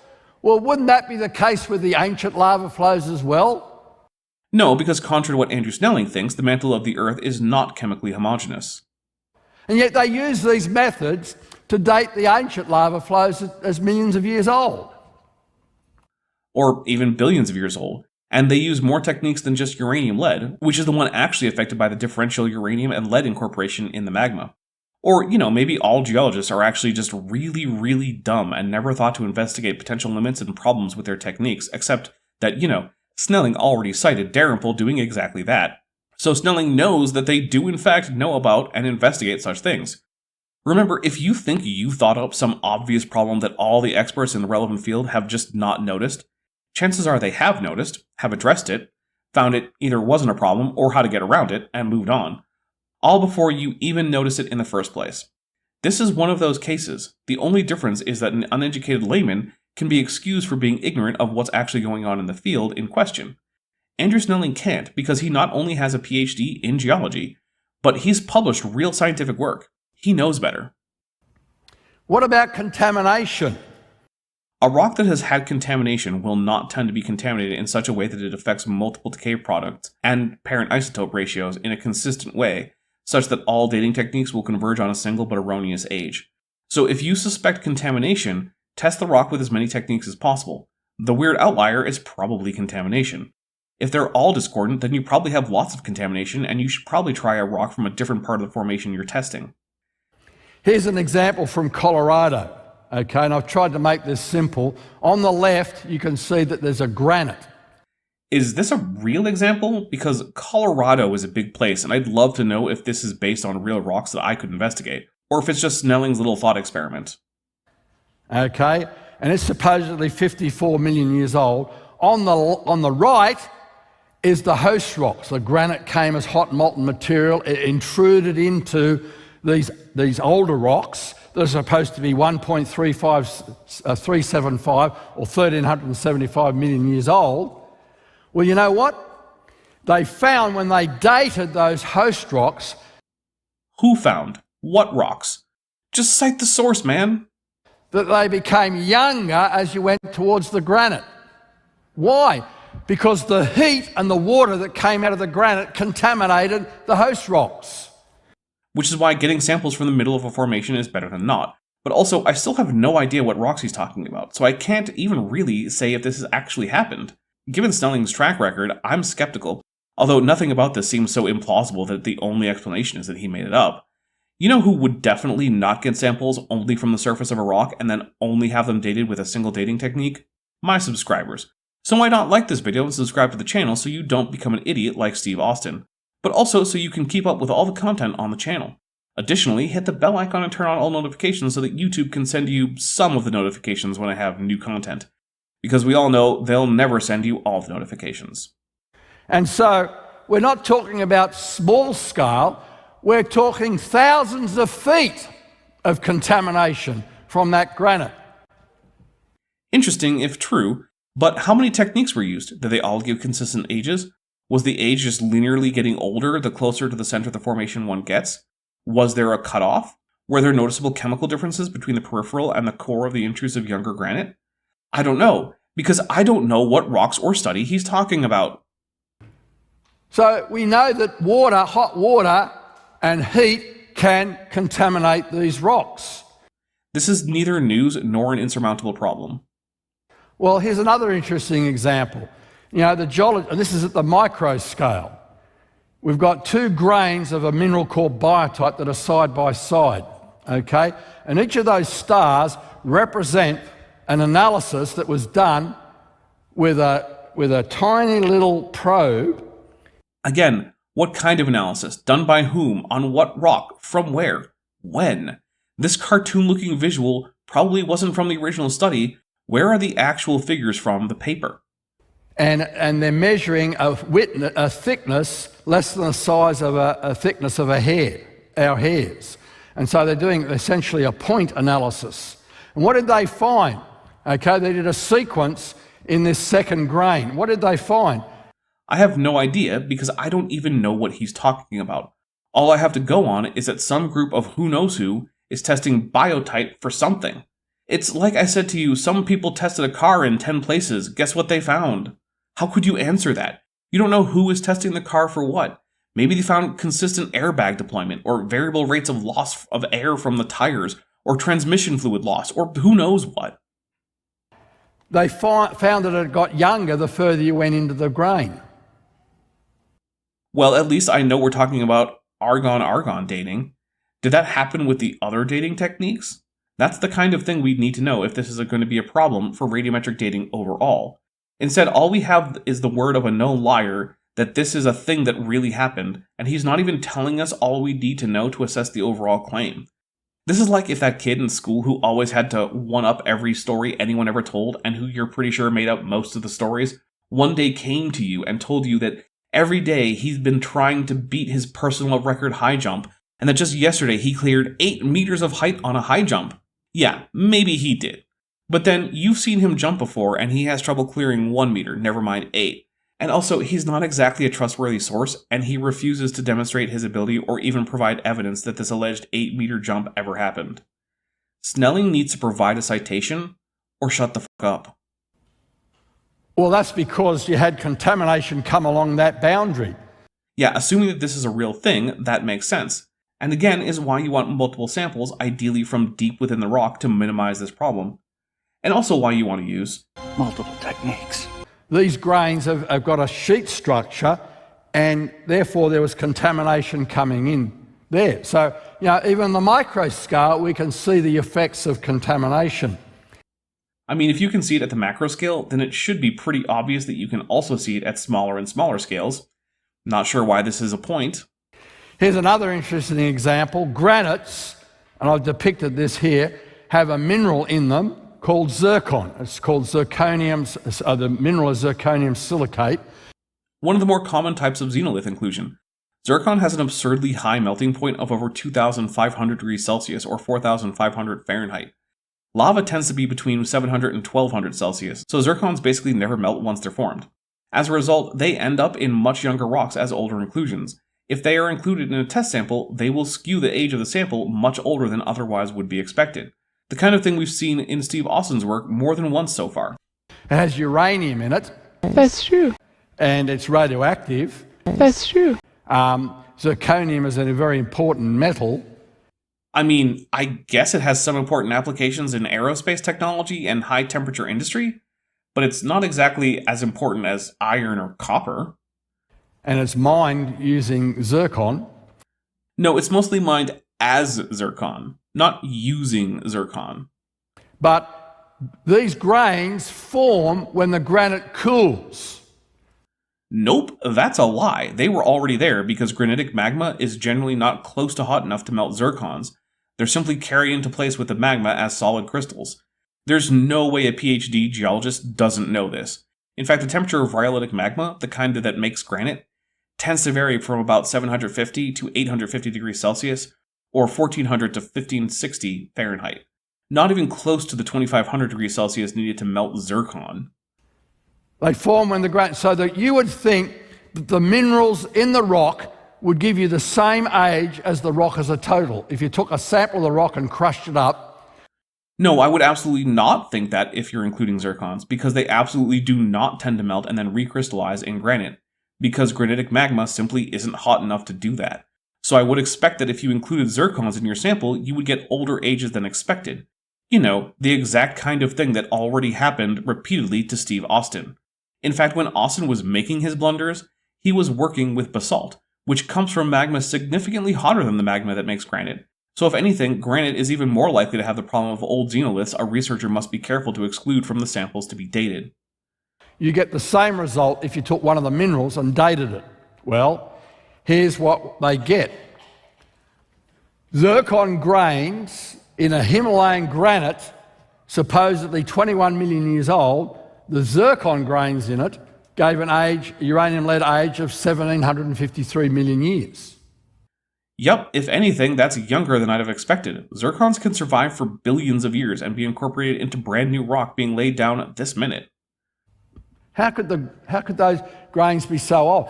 Well, wouldn't that be the case with the ancient lava flows as well? No, because contrary to what Andrew Snelling thinks, the mantle of the Earth is not chemically homogeneous. And yet they use these methods to date the ancient lava flows as millions of years old. Or even billions of years old. And they use more techniques than just uranium-lead, which is the one actually affected by the differential uranium and lead incorporation in the magma. Or, maybe all geologists are actually just really, really dumb and never thought to investigate potential limits and problems with their techniques, except that, Snelling already cited Dalrymple doing exactly that. So Snelling knows that they do in fact know about and investigate such things. Remember, if you think you thought up some obvious problem that all the experts in the relevant field have just not noticed, chances are they have noticed, have addressed it, found it either wasn't a problem or how to get around it, and moved on. All before you even notice it in the first place. This is one of those cases. The only difference is that an uneducated layman can be excused for being ignorant of what's actually going on in the field in question. Andrew Snelling can't, because he not only has a PhD in geology, but he's published real scientific work. He knows better. What about contamination? A rock that has had contamination will not tend to be contaminated in such a way that it affects multiple decay products and parent isotope ratios in a consistent way, such that all dating techniques will converge on a single but erroneous age. So if you suspect contamination, test the rock with as many techniques as possible. The weird outlier is probably contamination. If they're all discordant, then you probably have lots of contamination, and you should probably try a rock from a different part of the formation you're testing. Here's an example from Colorado. Okay, and I've tried to make this simple. On the left, you can see that there's a granite. Is this a real example? Because Colorado is a big place, and I'd love to know if this is based on real rocks that I could investigate, or if it's just Snelling's little thought experiment. Okay, and it's supposedly 54 million years old. On the right is the host rocks. The granite came as hot molten material. It intruded into these older rocks that are supposed to be 375 or 1,375 million years old. Well, you know what? They found when they dated those host rocks. Who found? What rocks? Just cite the source, man. That they became younger as you went towards the granite. Why? Because the heat and the water that came out of the granite contaminated the host rocks. Which is why getting samples from the middle of a formation is better than not. But also, I still have no idea what rocks he's talking about, so I can't even really say if this has actually happened. Given Snelling's track record, I'm skeptical, although nothing about this seems so implausible that the only explanation is that he made it up. You know who would definitely not get samples only from the surface of a rock and then only have them dated with a single dating technique? My subscribers. So why not like this video and subscribe to the channel so you don't become an idiot like Steve Austin, but also so you can keep up with all the content on the channel. Additionally, hit the bell icon and turn on all notifications so that YouTube can send you some of the notifications when I have new content, because we all know they'll never send you all the notifications. And so, we're not talking about small scale, we're talking thousands of feet of contamination from that granite. Interesting if true, but how many techniques were used? Did they all give consistent ages? Was the age just linearly getting older the closer to the center of the formation one gets? Was there a cutoff? Were there noticeable chemical differences between the peripheral and the core of the intrusive younger granite? I don't know, because I don't know what rocks or study he's talking about. So we know that water, hot water and heat can contaminate these rocks. This is neither news nor an insurmountable problem. Well, here's another interesting example. You know, the geology, and this is at the micro scale. We've got two grains of a mineral called biotite that are side by side, okay? And each of those stars represent an analysis that was done with a tiny little probe. Again, what kind of analysis? Done by whom? On what rock? From where? When? This cartoon-looking visual probably wasn't from the original study. Where are the actual figures from the paper? And they're measuring a thickness less than the size of a thickness of a hair, our hairs. And so they're doing essentially a point analysis. And what did they find? Okay, they did a sequence in this second grain. What did they find? I have no idea because I don't even know what he's talking about. All I have to go on is that some group of who knows who is testing biotite for something. It's like I said to you, some people tested a car in 10 places. Guess what they found? How could you answer that? You don't know who is testing the car for what. Maybe they found consistent airbag deployment, or variable rates of loss of air from the tires, or transmission fluid loss, or who knows what. They found that it got younger the further you went into the grain. Well, at least I know we're talking about argon-argon dating. Did that happen with the other dating techniques? That's the kind of thing we'd need to know if this is going to be a problem for radiometric dating overall. Instead, all we have is the word of a known liar that this is a thing that really happened, and he's not even telling us all we need to know to assess the overall claim. This is like if that kid in school who always had to one-up every story anyone ever told and who you're pretty sure made up most of the stories, one day came to you and told you that every day he's been trying to beat his personal record high jump, and that just yesterday he cleared 8 meters of height on a high jump. Yeah, maybe he did. But then you've seen him jump before and he has trouble clearing 1 meter, never mind 8. And also, he's not exactly a trustworthy source, and he refuses to demonstrate his ability or even provide evidence that this alleged 8-meter jump ever happened. Snelling needs to provide a citation or shut the fuck up. Well, that's because you had contamination come along that boundary. Yeah, assuming that this is a real thing, that makes sense. And again, is why you want multiple samples, ideally from deep within the rock, to minimize this problem. And also why you want to use Multiple techniques. These grains have got a sheet structure, and therefore there was contamination coming in there. So, even on the micro scale, we can see the effects of contamination. I mean, if you can see it at the macro scale, then it should be pretty obvious that you can also see it at smaller and smaller scales. Not sure why this is a point. Here's another interesting example. Granites, and I've depicted this here, have a mineral in them called zircon. It's called zirconium, the mineral is zirconium silicate. One of the more common types of xenolith inclusion. Zircon has an absurdly high melting point of over 2,500 degrees Celsius or 4,500 Fahrenheit. Lava tends to be between 700 and 1,200 Celsius, so zircons basically never melt once they're formed. As a result, they end up in much younger rocks as older inclusions. If they are included in a test sample, they will skew the age of the sample much older than otherwise would be expected. The kind of thing we've seen in Steve Austin's work more than once so far. It has uranium in it. That's true. And it's radioactive. That's true. Zirconium is a very important metal. I mean, I guess it has some important applications in aerospace technology and high temperature industry, but it's not exactly as important as iron or copper. And it's mined using zircon. No, it's mostly mined as zircon, not using zircon. But these grains form when the granite cools. Nope, that's a lie. They were already there because granitic magma is generally not close to hot enough to melt zircons. They're simply carried into place with the magma as solid crystals. There's no way a PhD geologist doesn't know this. In fact, the temperature of rhyolitic magma, the kind that makes granite, tends to vary from about 750 to 850 degrees Celsius, or 1400 to 1560 Fahrenheit. Not even close to the 2500 degrees Celsius needed to melt zircon. They form when the granite, so that you would think that the minerals in the rock would give you the same age as the rock as a total. If you took a sample of the rock and crushed it up. No, I would absolutely not think that if you're including zircons, because they absolutely do not tend to melt and then recrystallize in granite, because granitic magma simply isn't hot enough to do that. So I would expect that if you included zircons in your sample, you would get older ages than expected. You know, the exact kind of thing that already happened repeatedly to Steve Austin. In fact, when Austin was making his blunders, he was working with basalt, which comes from magma significantly hotter than the magma that makes granite. So if anything, granite is even more likely to have the problem of old xenoliths a researcher must be careful to exclude from the samples to be dated. You get the same result if you took one of the minerals and dated it. Well, here's what they get. Zircon grains in a Himalayan granite, supposedly 21 million years old, the zircon grains in it gave an age, uranium-lead age of 1753 million years. Yup, if anything, that's younger than I'd have expected. Zircons can survive for billions of years and be incorporated into brand new rock being laid down this minute. How could those grains be so old?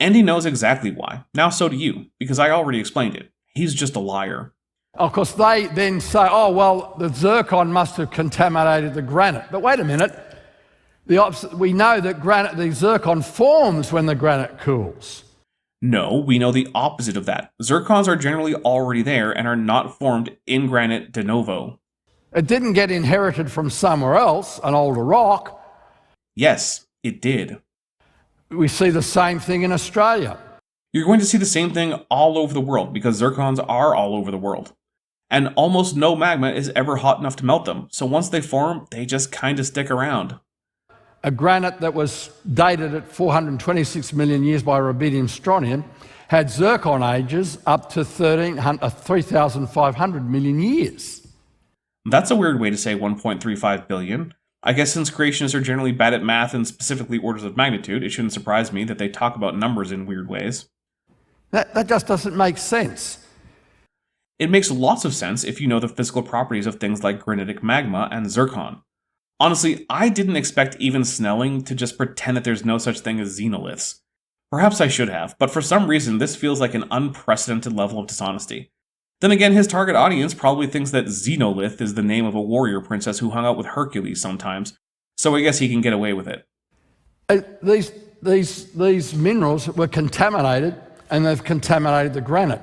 Andy knows exactly why. Now so do you, because I already explained it. He's just a liar. Of course, they then say, oh, well, the zircon must have contaminated the granite. But wait a minute. We know that the zircon forms when the granite cools. No, we know the opposite of that. Zircons are generally already there and are not formed in granite de novo. It didn't get inherited from somewhere else, an older rock. Yes, it did. We see the same thing in Australia. You're going to see the same thing all over the world because zircons are all over the world. And almost no magma is ever hot enough to melt them, so once they form, they just kind of stick around. A granite that was dated at 426 million years by rubidium strontium had zircon ages up to 3,500 million years. That's a weird way to say 1.35 billion. I guess since creationists are generally bad at math and specifically orders of magnitude, it shouldn't surprise me that they talk about numbers in weird ways. That just doesn't make sense. It makes lots of sense if you know the physical properties of things like granitic magma and zircon. Honestly, I didn't expect even Snelling to just pretend that there's no such thing as xenoliths. Perhaps I should have, but for some reason this feels like an unprecedented level of dishonesty. Then again, his target audience probably thinks that Xenolith is the name of a warrior princess who hung out with Hercules sometimes, so I guess he can get away with it. These minerals were contaminated, and they've contaminated the granite.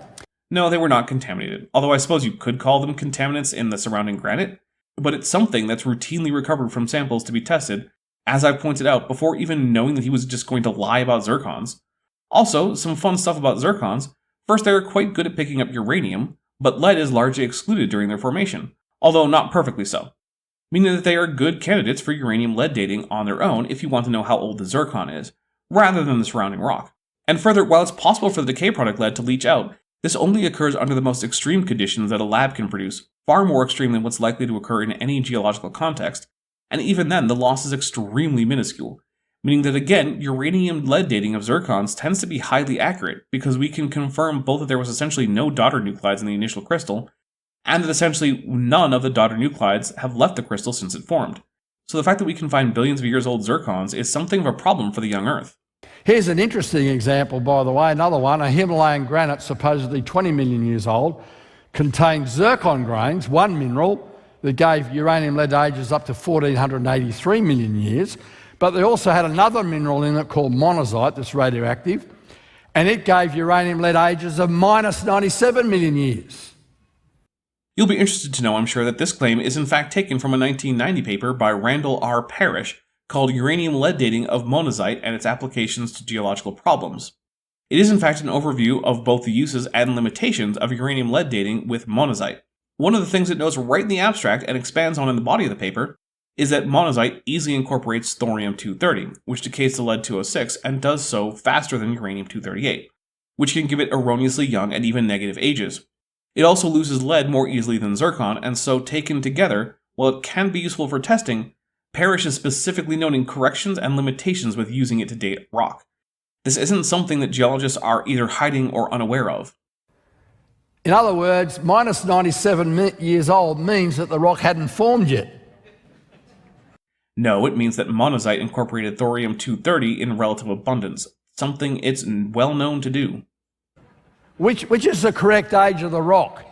No, they were not contaminated, although I suppose you could call them contaminants in the surrounding granite, but it's something that's routinely recovered from samples to be tested, as I've pointed out, before even knowing that he was just going to lie about zircons. Also, some fun stuff about zircons. First, they are quite good at picking up uranium, but lead is largely excluded during their formation, although not perfectly so, meaning that they are good candidates for uranium-lead dating on their own if you want to know how old the zircon is, rather than the surrounding rock. And further, while it's possible for the decay product lead to leach out, this only occurs under the most extreme conditions that a lab can produce, far more extreme than what's likely to occur in any geological context, and even then the loss is extremely minuscule, meaning that again, uranium-lead dating of zircons tends to be highly accurate because we can confirm both that there was essentially no daughter nuclides in the initial crystal, and that essentially none of the daughter nuclides have left the crystal since it formed. So the fact that we can find billions of years old zircons is something of a problem for the young Earth. Here's an interesting example, by the way, another one. A Himalayan granite, supposedly 20 million years old, contained zircon grains, one mineral, that gave uranium-lead ages up to 1,483 million years. But they also had another mineral in it called monazite that's radioactive, and it gave uranium-lead ages of minus 97 million years. You'll be interested to know, I'm sure, that this claim is in fact taken from a 1990 paper by Randall R. Parrish called Uranium-Lead Dating of Monazite and its Applications to Geological Problems. It is in fact an overview of both the uses and limitations of uranium-lead dating with monazite. One of the things it notes right in the abstract and expands on in the body of the paper is that monazite easily incorporates thorium-230, which decays to lead-206 and does so faster than uranium-238, which can give it erroneously young and even negative ages. It also loses lead more easily than zircon, and so taken together, while it can be useful for testing, Parrish is specifically noting corrections and limitations with using it to date rock. This isn't something that geologists are either hiding or unaware of. In other words, minus 97 years old means that the rock hadn't formed yet. No, it means that monazite incorporated thorium-230 in relative abundance, something it's well known to do. Which is the correct age of the rock?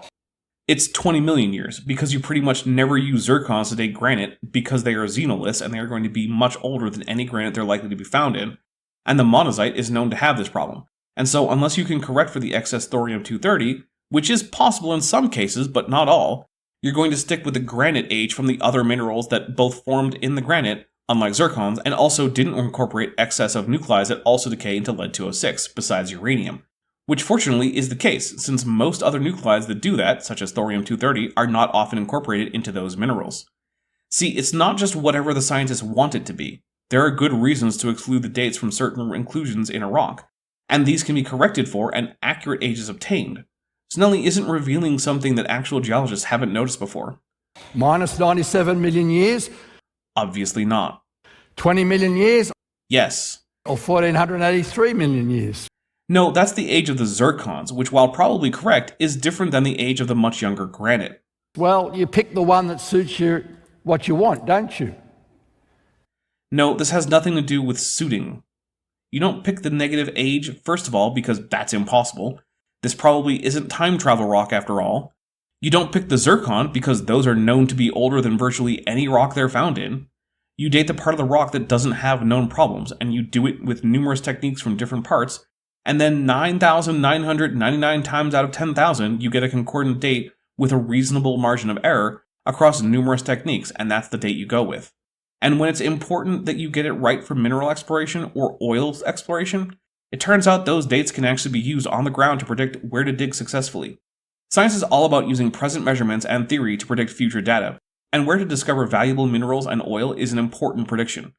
It's 20 million years, because you pretty much never use zircons to date granite because they are xenoliths and they are going to be much older than any granite they're likely to be found in, and the monazite is known to have this problem. And so unless you can correct for the excess thorium-230, which is possible in some cases but not all, you're going to stick with the granite age from the other minerals that both formed in the granite, unlike zircons, and also didn't incorporate excess of nuclides that also decay into lead-206, besides uranium. Which fortunately is the case, since most other nuclides that do that, such as thorium-230, are not often incorporated into those minerals. See, it's not just whatever the scientists want it to be. There are good reasons to exclude the dates from certain inclusions in a rock, and these can be corrected for and accurate ages obtained. Snelling isn't revealing something that actual geologists haven't noticed before. Minus 97 million years? Obviously not. 20 million years? Yes. Or 1,483 million years? No, that's the age of the zircons, which while probably correct, is different than the age of the much younger granite. Well, you pick the one that suits you what you want, don't you? No, this has nothing to do with suiting. You don't pick the negative age, first of all, because that's impossible. This probably isn't time travel rock after all. You don't pick the zircon because those are known to be older than virtually any rock they're found in. You date the part of the rock that doesn't have known problems, and you do it with numerous techniques from different parts, and then 9,999 times out of 10,000 you get a concordant date with a reasonable margin of error across numerous techniques, and that's the date you go with. And when it's important that you get it right for mineral exploration or oil exploration, it turns out those dates can actually be used on the ground to predict where to dig successfully. Science is all about using present measurements and theory to predict future data, and where to discover valuable minerals and oil is an important prediction,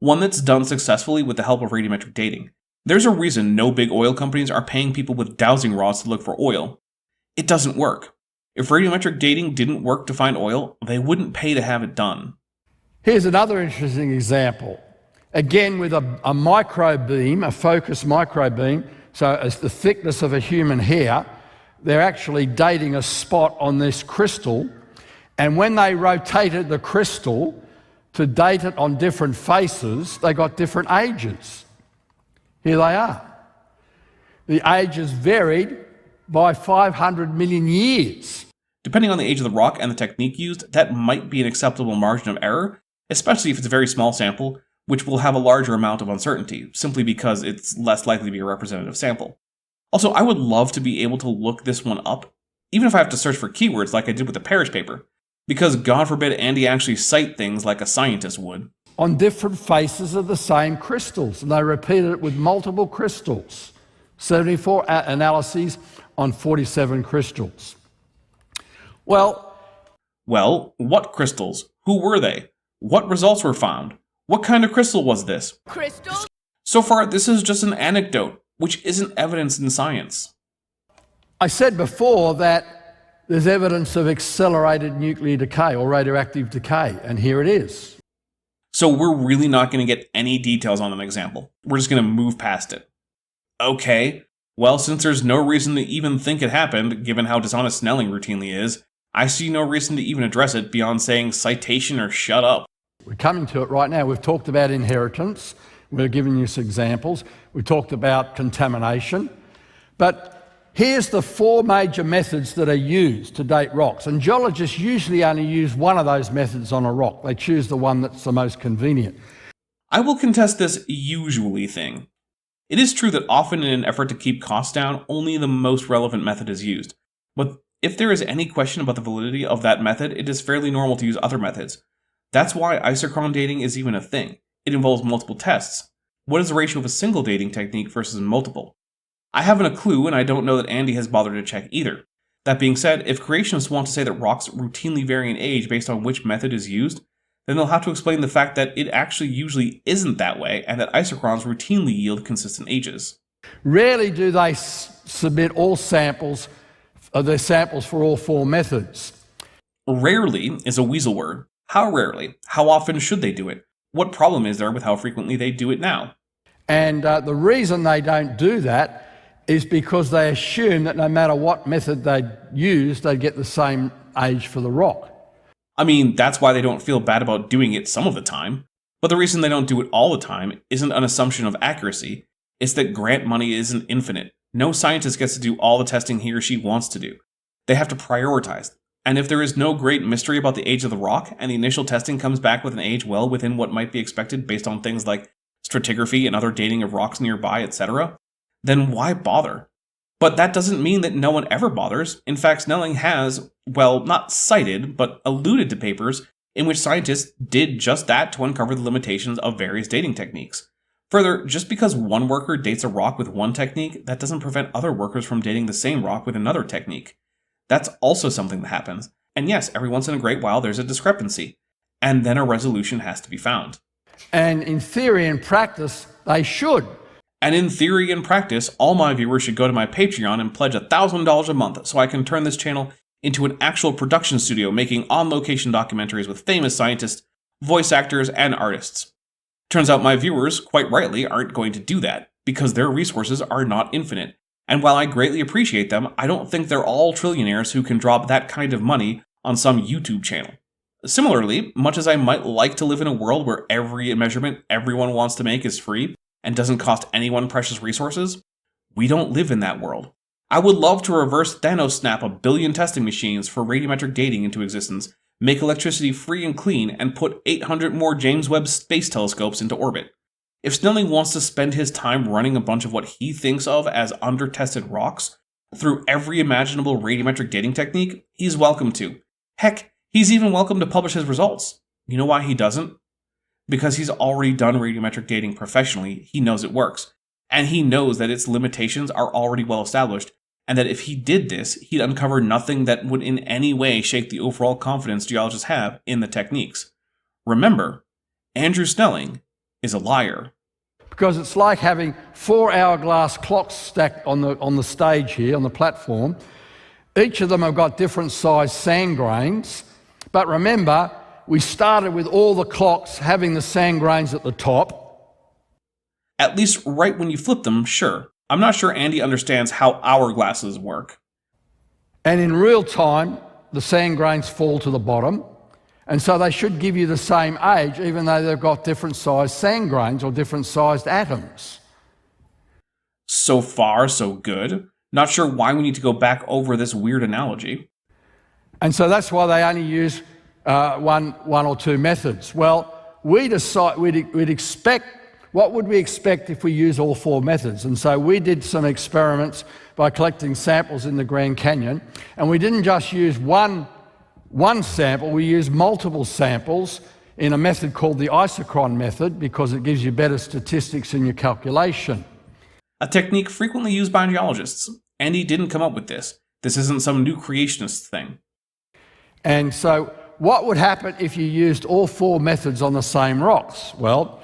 one that's done successfully with the help of radiometric dating. There's a reason no big oil companies are paying people with dowsing rods to look for oil. It doesn't work. If radiometric dating didn't work to find oil, they wouldn't pay to have it done. Here's another interesting example. Again, with a microbeam, a focused microbeam, so as the thickness of a human hair, they're actually dating a spot on this crystal, and when they rotated the crystal to date it on different faces, they got different ages. Here they are. The ages varied by 500 million years. Depending on the age of the rock and the technique used, that might be an acceptable margin of error, especially if it's a very small sample, which will have a larger amount of uncertainty, simply because it's less likely to be a representative sample. Also, I would love to be able to look this one up, even if I have to search for keywords like I did with the Parrish paper, because God forbid Andy actually cite things like a scientist would. On different faces of the same crystals, and they repeated it with multiple crystals. 74 analyses on 47 crystals. Well, what crystals? Who were they? What results were found? What kind of crystal was this? Crystal? So far, this is just an anecdote, which isn't evidence in science. I said before that there's evidence of accelerated nuclear decay or radioactive decay, and here it is. So we're really not going to get any details on an example. We're just going to move past it. Okay, well, since there's no reason to even think it happened, given how dishonest Snelling routinely is, I see no reason to even address it beyond saying citation or shut up. We're coming to it right now. We've talked about inheritance. We're giving you some examples. We talked about contamination. But here's the 4 major methods that are used to date rocks. And geologists usually only use one of those methods on a rock. They choose the one that's the most convenient. I will contest this usually thing. It is true that often in an effort to keep costs down, only the most relevant method is used. But if there is any question about the validity of that method, it is fairly normal to use other methods. That's why isochron dating is even a thing. It involves multiple tests. What is the ratio of a single dating technique versus multiple? I haven't a clue, and I don't know that Andy has bothered to check either. That being said, if creationists want to say that rocks routinely vary in age based on which method is used, then they'll have to explain the fact that it actually usually isn't that way, and that isochrons routinely yield consistent ages. Rarely do they submit all samples, their samples for all 4 methods. Rarely is a weasel word. How rarely? How often should they do it? What problem is there with how frequently they do it now? And the reason they don't do that is because they assume that no matter what method they use, they get the same age for the rock. I mean, that's why they don't feel bad about doing it some of the time. But the reason they don't do it all the time isn't an assumption of accuracy. It's that grant money isn't infinite. No scientist gets to do all the testing he or she wants to do. They have to prioritize. And if there is no great mystery about the age of the rock, and the initial testing comes back with an age well within what might be expected based on things like stratigraphy and other dating of rocks nearby, etc., then why bother? But that doesn't mean that no one ever bothers. In fact, Snelling has, well, not cited, but alluded to papers in which scientists did just that to uncover the limitations of various dating techniques. Further, just because one worker dates a rock with one technique, that doesn't prevent other workers from dating the same rock with another technique. That's also something that happens. And yes, every once in a great while there's a discrepancy. And then a resolution has to be found. And in theory and practice, they should. And in theory and practice, all my viewers should go to my Patreon and pledge $1,000 a month so I can turn this channel into an actual production studio making on-location documentaries with famous scientists, voice actors, and artists. Turns out my viewers, quite rightly, aren't going to do that, because their resources are not infinite. And while I greatly appreciate them, I don't think they're all trillionaires who can drop that kind of money on some YouTube channel. Similarly, much as I might like to live in a world where every measurement everyone wants to make is free and doesn't cost anyone precious resources, we don't live in that world. I would love to reverse Thanos snap 1 billion testing machines for radiometric dating into existence, make electricity free and clean, and put 800 more James Webb Space Telescopes into orbit. If Snelling wants to spend his time running a bunch of what he thinks of as under-tested rocks through every imaginable radiometric dating technique, he's welcome to. Heck, he's even welcome to publish his results. You know why he doesn't? Because he's already done radiometric dating professionally, he knows it works. And he knows that its limitations are already well established, and that if he did this, he'd uncover nothing that would in any way shake the overall confidence geologists have in the techniques. Remember, Andrew Snelling is a liar. because it's like having 4 hourglass clocks stacked on the stage here, on the platform. Each of them have got different size sand grains, but remember, we started with all the clocks having the sand grains at the top. At least right when you flip them, sure. I'm not sure Andy understands how hourglasses work. And in real time, the sand grains fall to the bottom, and so they should give you the same age, even though they've got different sized sand grains or different sized atoms. So far, so good. Not sure why we need to go back over this weird analogy. And so that's why they only use one or two methods. Well, we'd expect, what would we expect if we use all four methods? And so we did some experiments by collecting samples in the Grand Canyon, and we didn't just use one sample, we used multiple samples in a method called the isochron method because it gives you better statistics in your calculation. A technique frequently used by geologists. Andy didn't come up with this. This isn't some new creationist thing. And so what would happen if you used all four methods on the same rocks? Well,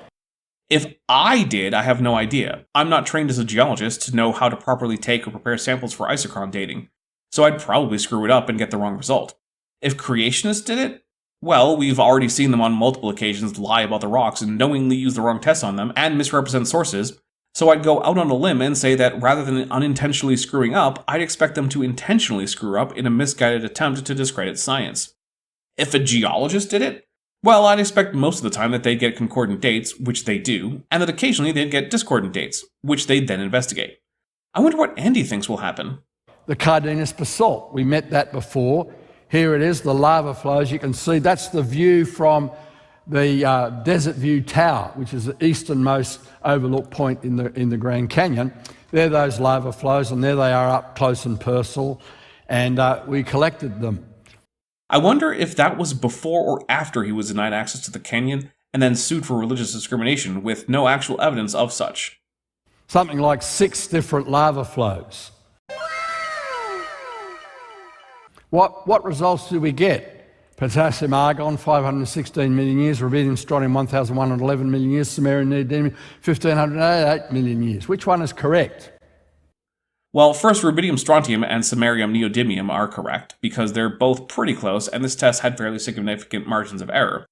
if I did, I have no idea. I'm not trained as a geologist to know how to properly take or prepare samples for isochron dating, so I'd probably screw it up and get the wrong result. If creationists did it, well, we've already seen them on multiple occasions lie about the rocks and knowingly use the wrong tests on them and misrepresent sources, so I'd go out on a limb and say that rather than unintentionally screwing up, I'd expect them to intentionally screw up in a misguided attempt to discredit science. If a geologist did it, well, I'd expect most of the time that they'd get concordant dates, which they do, and that occasionally they'd get discordant dates, which they'd then investigate. I wonder what Andy thinks will happen. The Cardenas basalt, we met that before. Here it is, the lava flows. You can see that's the view from the Desert View Tower, which is the easternmost overlook point in the Grand Canyon. There are those lava flows, and there they are up close and personal, and we collected them. I wonder if that was before or after he was denied access to the canyon and then sued for religious discrimination with no actual evidence of such. Something like 6 different lava flows. What results did we get? Potassium argon, 516 million years. Rubidium strontium, 1,111 million years. Samarium neodymium, 1,588 million years. Which one is correct? Well, first, rubidium strontium and samarium neodymium are correct, because they're both pretty close, and this test had fairly significant margins of error.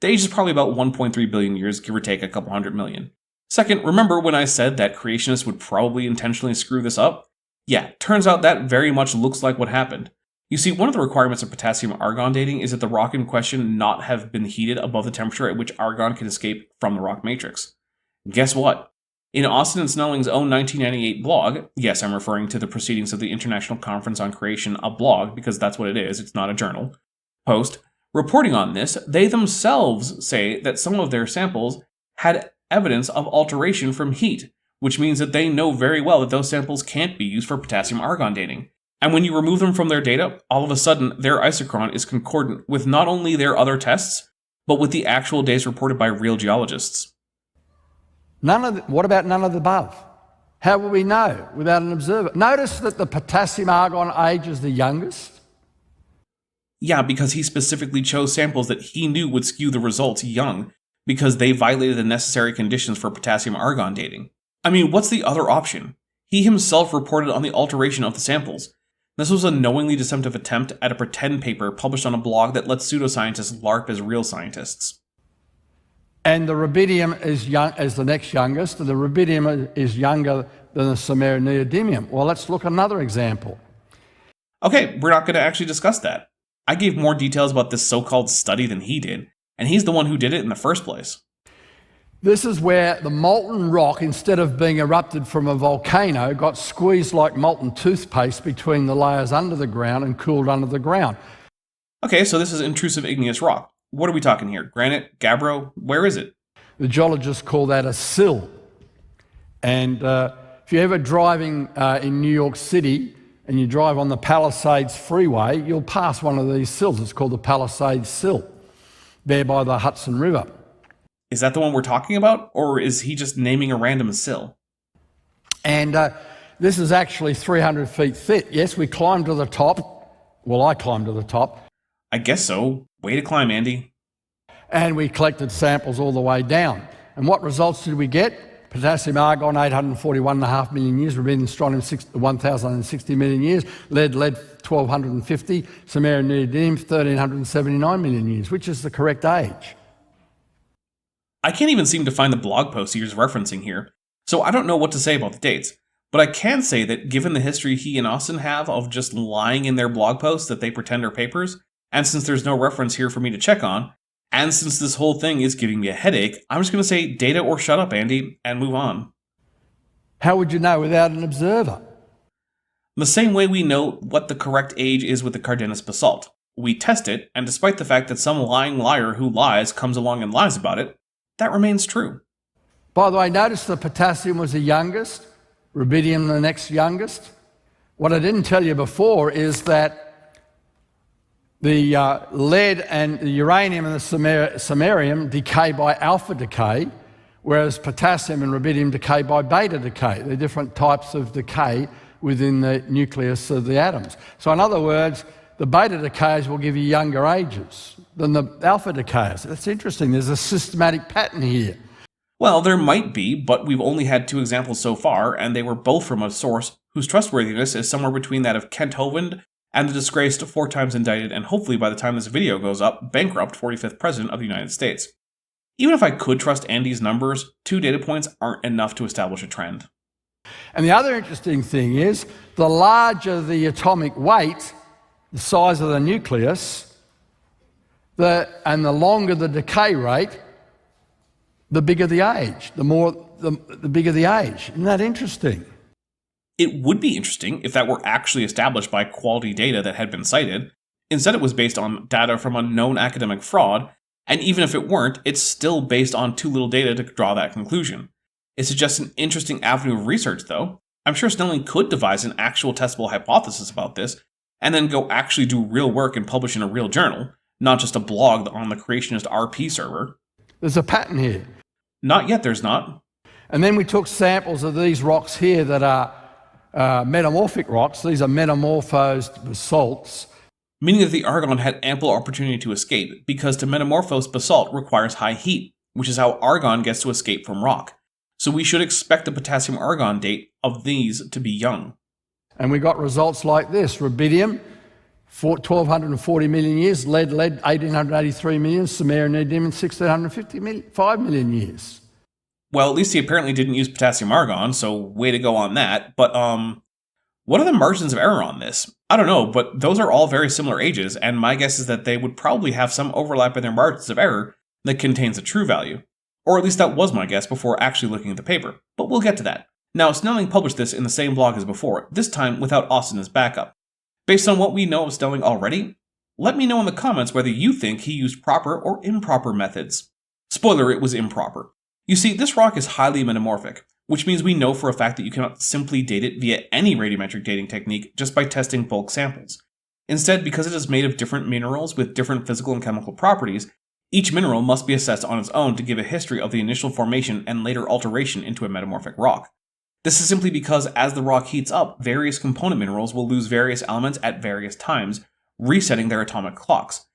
The age is probably about 1.3 billion years, give or take a couple hundred million. Second, remember when I said that creationists would probably intentionally screw this up? Yeah, turns out that very much looks like what happened. You see, one of the requirements of potassium-argon dating is that the rock in question not have been heated above the temperature at which argon can escape from the rock matrix. Guess what? In Austin and Snelling's own 1998 blog, yes, I'm referring to the Proceedings of the International Conference on Creation, a blog, because that's what it is, it's not a journal, post, reporting on this, they themselves say that some of their samples had evidence of alteration from heat, which means that they know very well that those samples can't be used for potassium-argon dating. And when you remove them from their data, all of a sudden, their isochron is concordant with not only their other tests, but with the actual dates reported by real geologists. What about none of the above? How will we know without an observer? Notice that the potassium-argon age is the youngest. Yeah, because he specifically chose samples that he knew would skew the results young, because they violated the necessary conditions for potassium-argon dating. I mean, what's the other option? He himself reported on the alteration of the samples. This was a knowingly deceptive attempt at a pretend paper published on a blog that lets pseudoscientists LARP as real scientists. And the rubidium is young as the next youngest, and the rubidium is younger than the samarium neodymium. Well, let's look at another example. Okay, we're not going to actually discuss that. I gave more details about this so-called study than he did, and he's the one who did it in the first place. This is where the molten rock, instead of being erupted from a volcano, got squeezed like molten toothpaste between the layers under the ground and cooled under the ground. Okay, so this is intrusive igneous rock. What are we talking here? Granite? Gabbro? Where is it? The geologists call that a sill. And if you're ever driving in New York City and you drive on the Palisades Freeway, you'll pass one of these sills. It's called the Palisades Sill, there by the Hudson River. Is that the one we're talking about, or is he just naming a random sill? And this is actually 300 feet thick. Yes, we climbed to the top. Well, I climbed to the top. I guess so. Way to climb, Andy. And we collected samples all the way down. And what results did we get? Potassium argon, 841.5 million years. Rubidium strontium, 1,060 million years. Lead, 1,250. Samarium, neodymium, 1,379 million years. Which is the correct age? I can't even seem to find the blog post he was referencing here, so I don't know what to say about the dates. But I can say that given the history he and Austin have of just lying in their blog posts that they pretend are papers, and since there's no reference here for me to check on, and since this whole thing is giving me a headache, I'm just going to say data or shut up, Andy, and move on. How would you know without an observer? The same way we know what the correct age is with the Cardenas basalt. We test it, and despite the fact that some lying liar who lies comes along and lies about it, that remains true. By the way, notice the potassium was the youngest, rubidium the next youngest. What I didn't tell you before is that the lead and the uranium and the samarium decay by alpha decay, whereas potassium and rubidium decay by beta decay. They're different types of decay within the nucleus of the atoms. So in other words, the beta decays will give you younger ages than the alpha decays. That's interesting. There's a systematic pattern here. Well, there might be, but we've only had 2 examples so far, and they were both from a source whose trustworthiness is somewhere between that of Kent Hovind and the disgraced 4 times indicted and hopefully by the time this video goes up, bankrupt 45th President of the United States. Even if I could trust Andy's numbers, 2 data points aren't enough to establish a trend. And the other interesting thing is, the larger the atomic weight, the size of the nucleus, and the longer the decay rate, the bigger the age, the bigger the age. Isn't that interesting? It would be interesting if that were actually established by quality data that had been cited. Instead, it was based on data from a known academic fraud, and even if it weren't, it's still based on too little data to draw that conclusion. It suggests an interesting avenue of research, though. I'm sure Snelling could devise an actual testable hypothesis about this, and then go actually do real work and publish in a real journal, not just a blog on the creationist RP server. There's a pattern here. Not yet, there's not. And then we took samples of these rocks here that are metamorphic rocks. These are metamorphosed basalts. Meaning that the argon had ample opportunity to escape, because to metamorphose basalt requires high heat, which is how argon gets to escape from rock. So we should expect the potassium argon date of these to be young. And we got results like this. Rubidium, 1,240 million years. Lead, 1,883 million. Samarium, neodymium, 1,655 million years. Well, at least he apparently didn't use potassium argon, so way to go on that. But, what are the margins of error on this? I don't know, but those are all very similar ages, and my guess is that they would probably have some overlap in their margins of error that contains a true value. Or at least that was my guess before actually looking at the paper. But we'll get to that. Now, Snelling published this in the same blog as before, this time without Austin as backup. Based on what we know of Snelling already, let me know in the comments whether you think he used proper or improper methods. Spoiler, it was improper. You see, this rock is highly metamorphic, which means we know for a fact that you cannot simply date it via any radiometric dating technique just by testing bulk samples. Instead, because it is made of different minerals with different physical and chemical properties, each mineral must be assessed on its own to give a history of the initial formation and later alteration into a metamorphic rock. This is simply because as the rock heats up, various component minerals will lose various elements at various times, resetting their atomic clocks.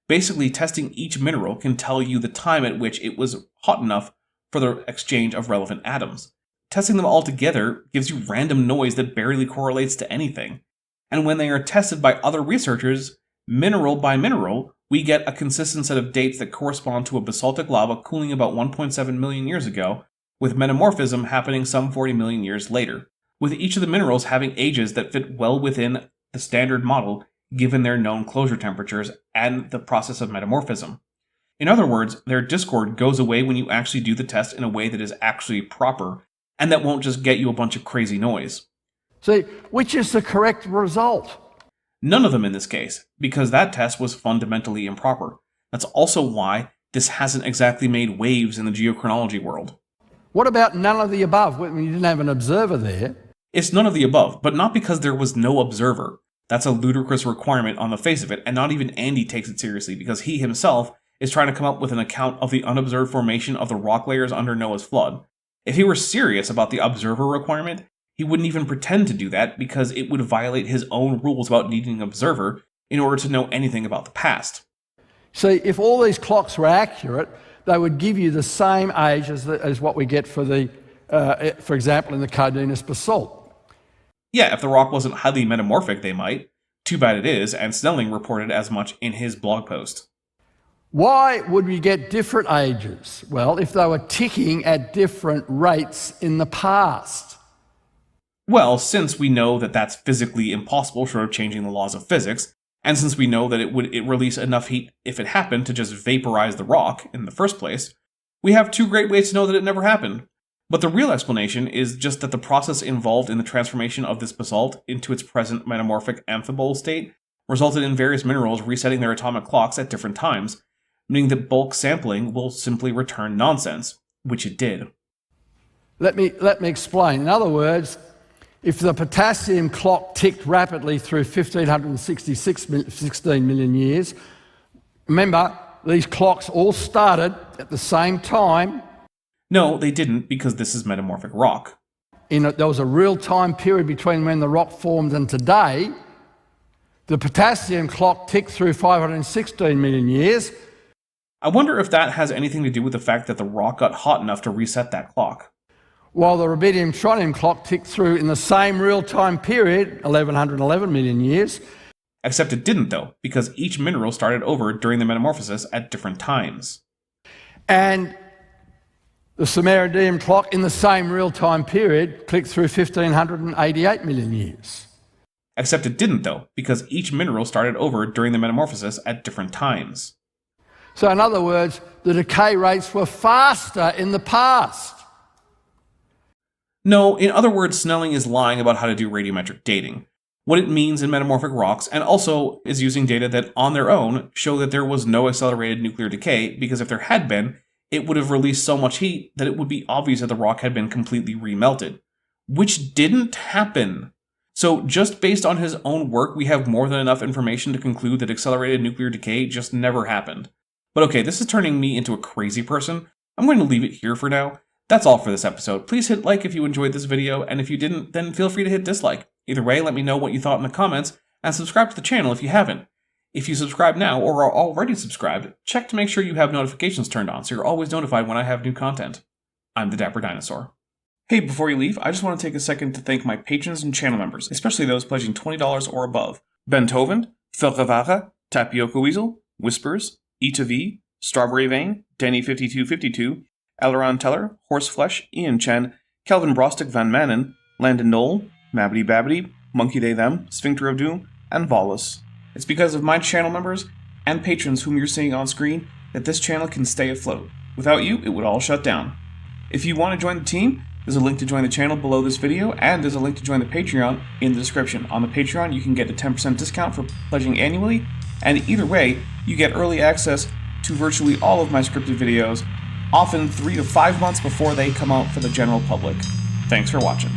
Basically, testing each mineral can tell you the time at which it was hot enough for the exchange of relevant atoms. Testing them all together gives you random noise that barely correlates to anything. And when they are tested by other researchers, mineral by mineral, we get a consistent set of dates that correspond to a basaltic lava cooling about 1.7 million years ago, with metamorphism happening some 40 million years later, with each of the minerals having ages that fit well within the standard model given their known closure temperatures and the process of metamorphism. In other words, their discord goes away when you actually do the test in a way that is actually proper, and that won't just get you a bunch of crazy noise. See, which is the correct result? None of them in this case, because that test was fundamentally improper. That's also why this hasn't exactly made waves in the geochronology world. What about none of the above, when you didn't have an observer there? It's none of the above, but not because there was no observer. That's a ludicrous requirement on the face of it, and not even Andy takes it seriously, because he himself is trying to come up with an account of the unobserved formation of the rock layers under Noah's flood. If he were serious about the observer requirement, he wouldn't even pretend to do that because it would violate his own rules about needing an observer in order to know anything about the past. See, if all these clocks were accurate, they would give you the same age as what we get for the for example, in the Cardenas basalt. Yeah, if the rock wasn't highly metamorphic, they might. Too bad it is, and Snelling reported as much in his blog post. Why would we get different ages? Well, if they were ticking at different rates in the past. Well, since we know that that's physically impossible short of changing the laws of physics, and since we know that it would release enough heat if it happened to just vaporize the rock in the first place, we have two great ways to know that it never happened. But the real explanation is just that the process involved in the transformation of this basalt into its present metamorphic amphibole state resulted in various minerals resetting their atomic clocks at different times, meaning that bulk sampling will simply return nonsense, which it did. Let me explain. In other words, if the potassium clock ticked rapidly through 16 million years, remember, these clocks all started at the same time. No, they didn't, because this is metamorphic rock. There was a real time period between when the rock formed and today. The potassium clock ticked through 516 million years. I wonder if that has anything to do with the fact that the rock got hot enough to reset that clock. While the rubidium-tronium clock ticked through in the same real-time period, 1111 million years. Except it didn't, though, because each mineral started over during the metamorphosis at different times. And the samaridium clock in the same real-time period clicked through 1588 million years. Except it didn't, though, because each mineral started over during the metamorphosis at different times. So in other words, the decay rates were faster in the past. No, in other words, Snelling is lying about how to do radiometric dating, what it means in metamorphic rocks, and also is using data that, on their own, show that there was no accelerated nuclear decay, because if there had been, it would have released so much heat that it would be obvious that the rock had been completely remelted. Which didn't happen. So just based on his own work, we have more than enough information to conclude that accelerated nuclear decay just never happened. But okay, this is turning me into a crazy person. I'm going to leave it here for now. That's all for this episode. Please hit like if you enjoyed this video, and if you didn't, then feel free to hit dislike. Either way, let me know what you thought in the comments, and subscribe to the channel if you haven't. If you subscribe now or are already subscribed, check to make sure you have notifications turned on so you're always notified when I have new content. I'm the Dapper Dinosaur. Hey, before you leave, I just want to take a second to thank my patrons and channel members, especially those pledging $20 or above. Ben Tovend, Felgevara, Tapioca Weasel, Whispers, E2V, Strawberry Vein, Denny5252, Aileron Teller, Horseflesh, Ian Chen, Kelvin Brostick Van Manen, Landon Knoll, Mabbity Babbity, Monkey They Them, Sphincter of Doom, and Volus. It's because of my channel members and patrons whom you're seeing on screen that this channel can stay afloat. Without you, it would all shut down. If you want to join the team, there's a link to join the channel below this video, and there's a link to join the Patreon in the description. On the Patreon, you can get a 10% discount for pledging annually, and either way, you get early access to virtually all of my scripted videos, often 3 to 5 months before they come out for the general public. Thanks for watching.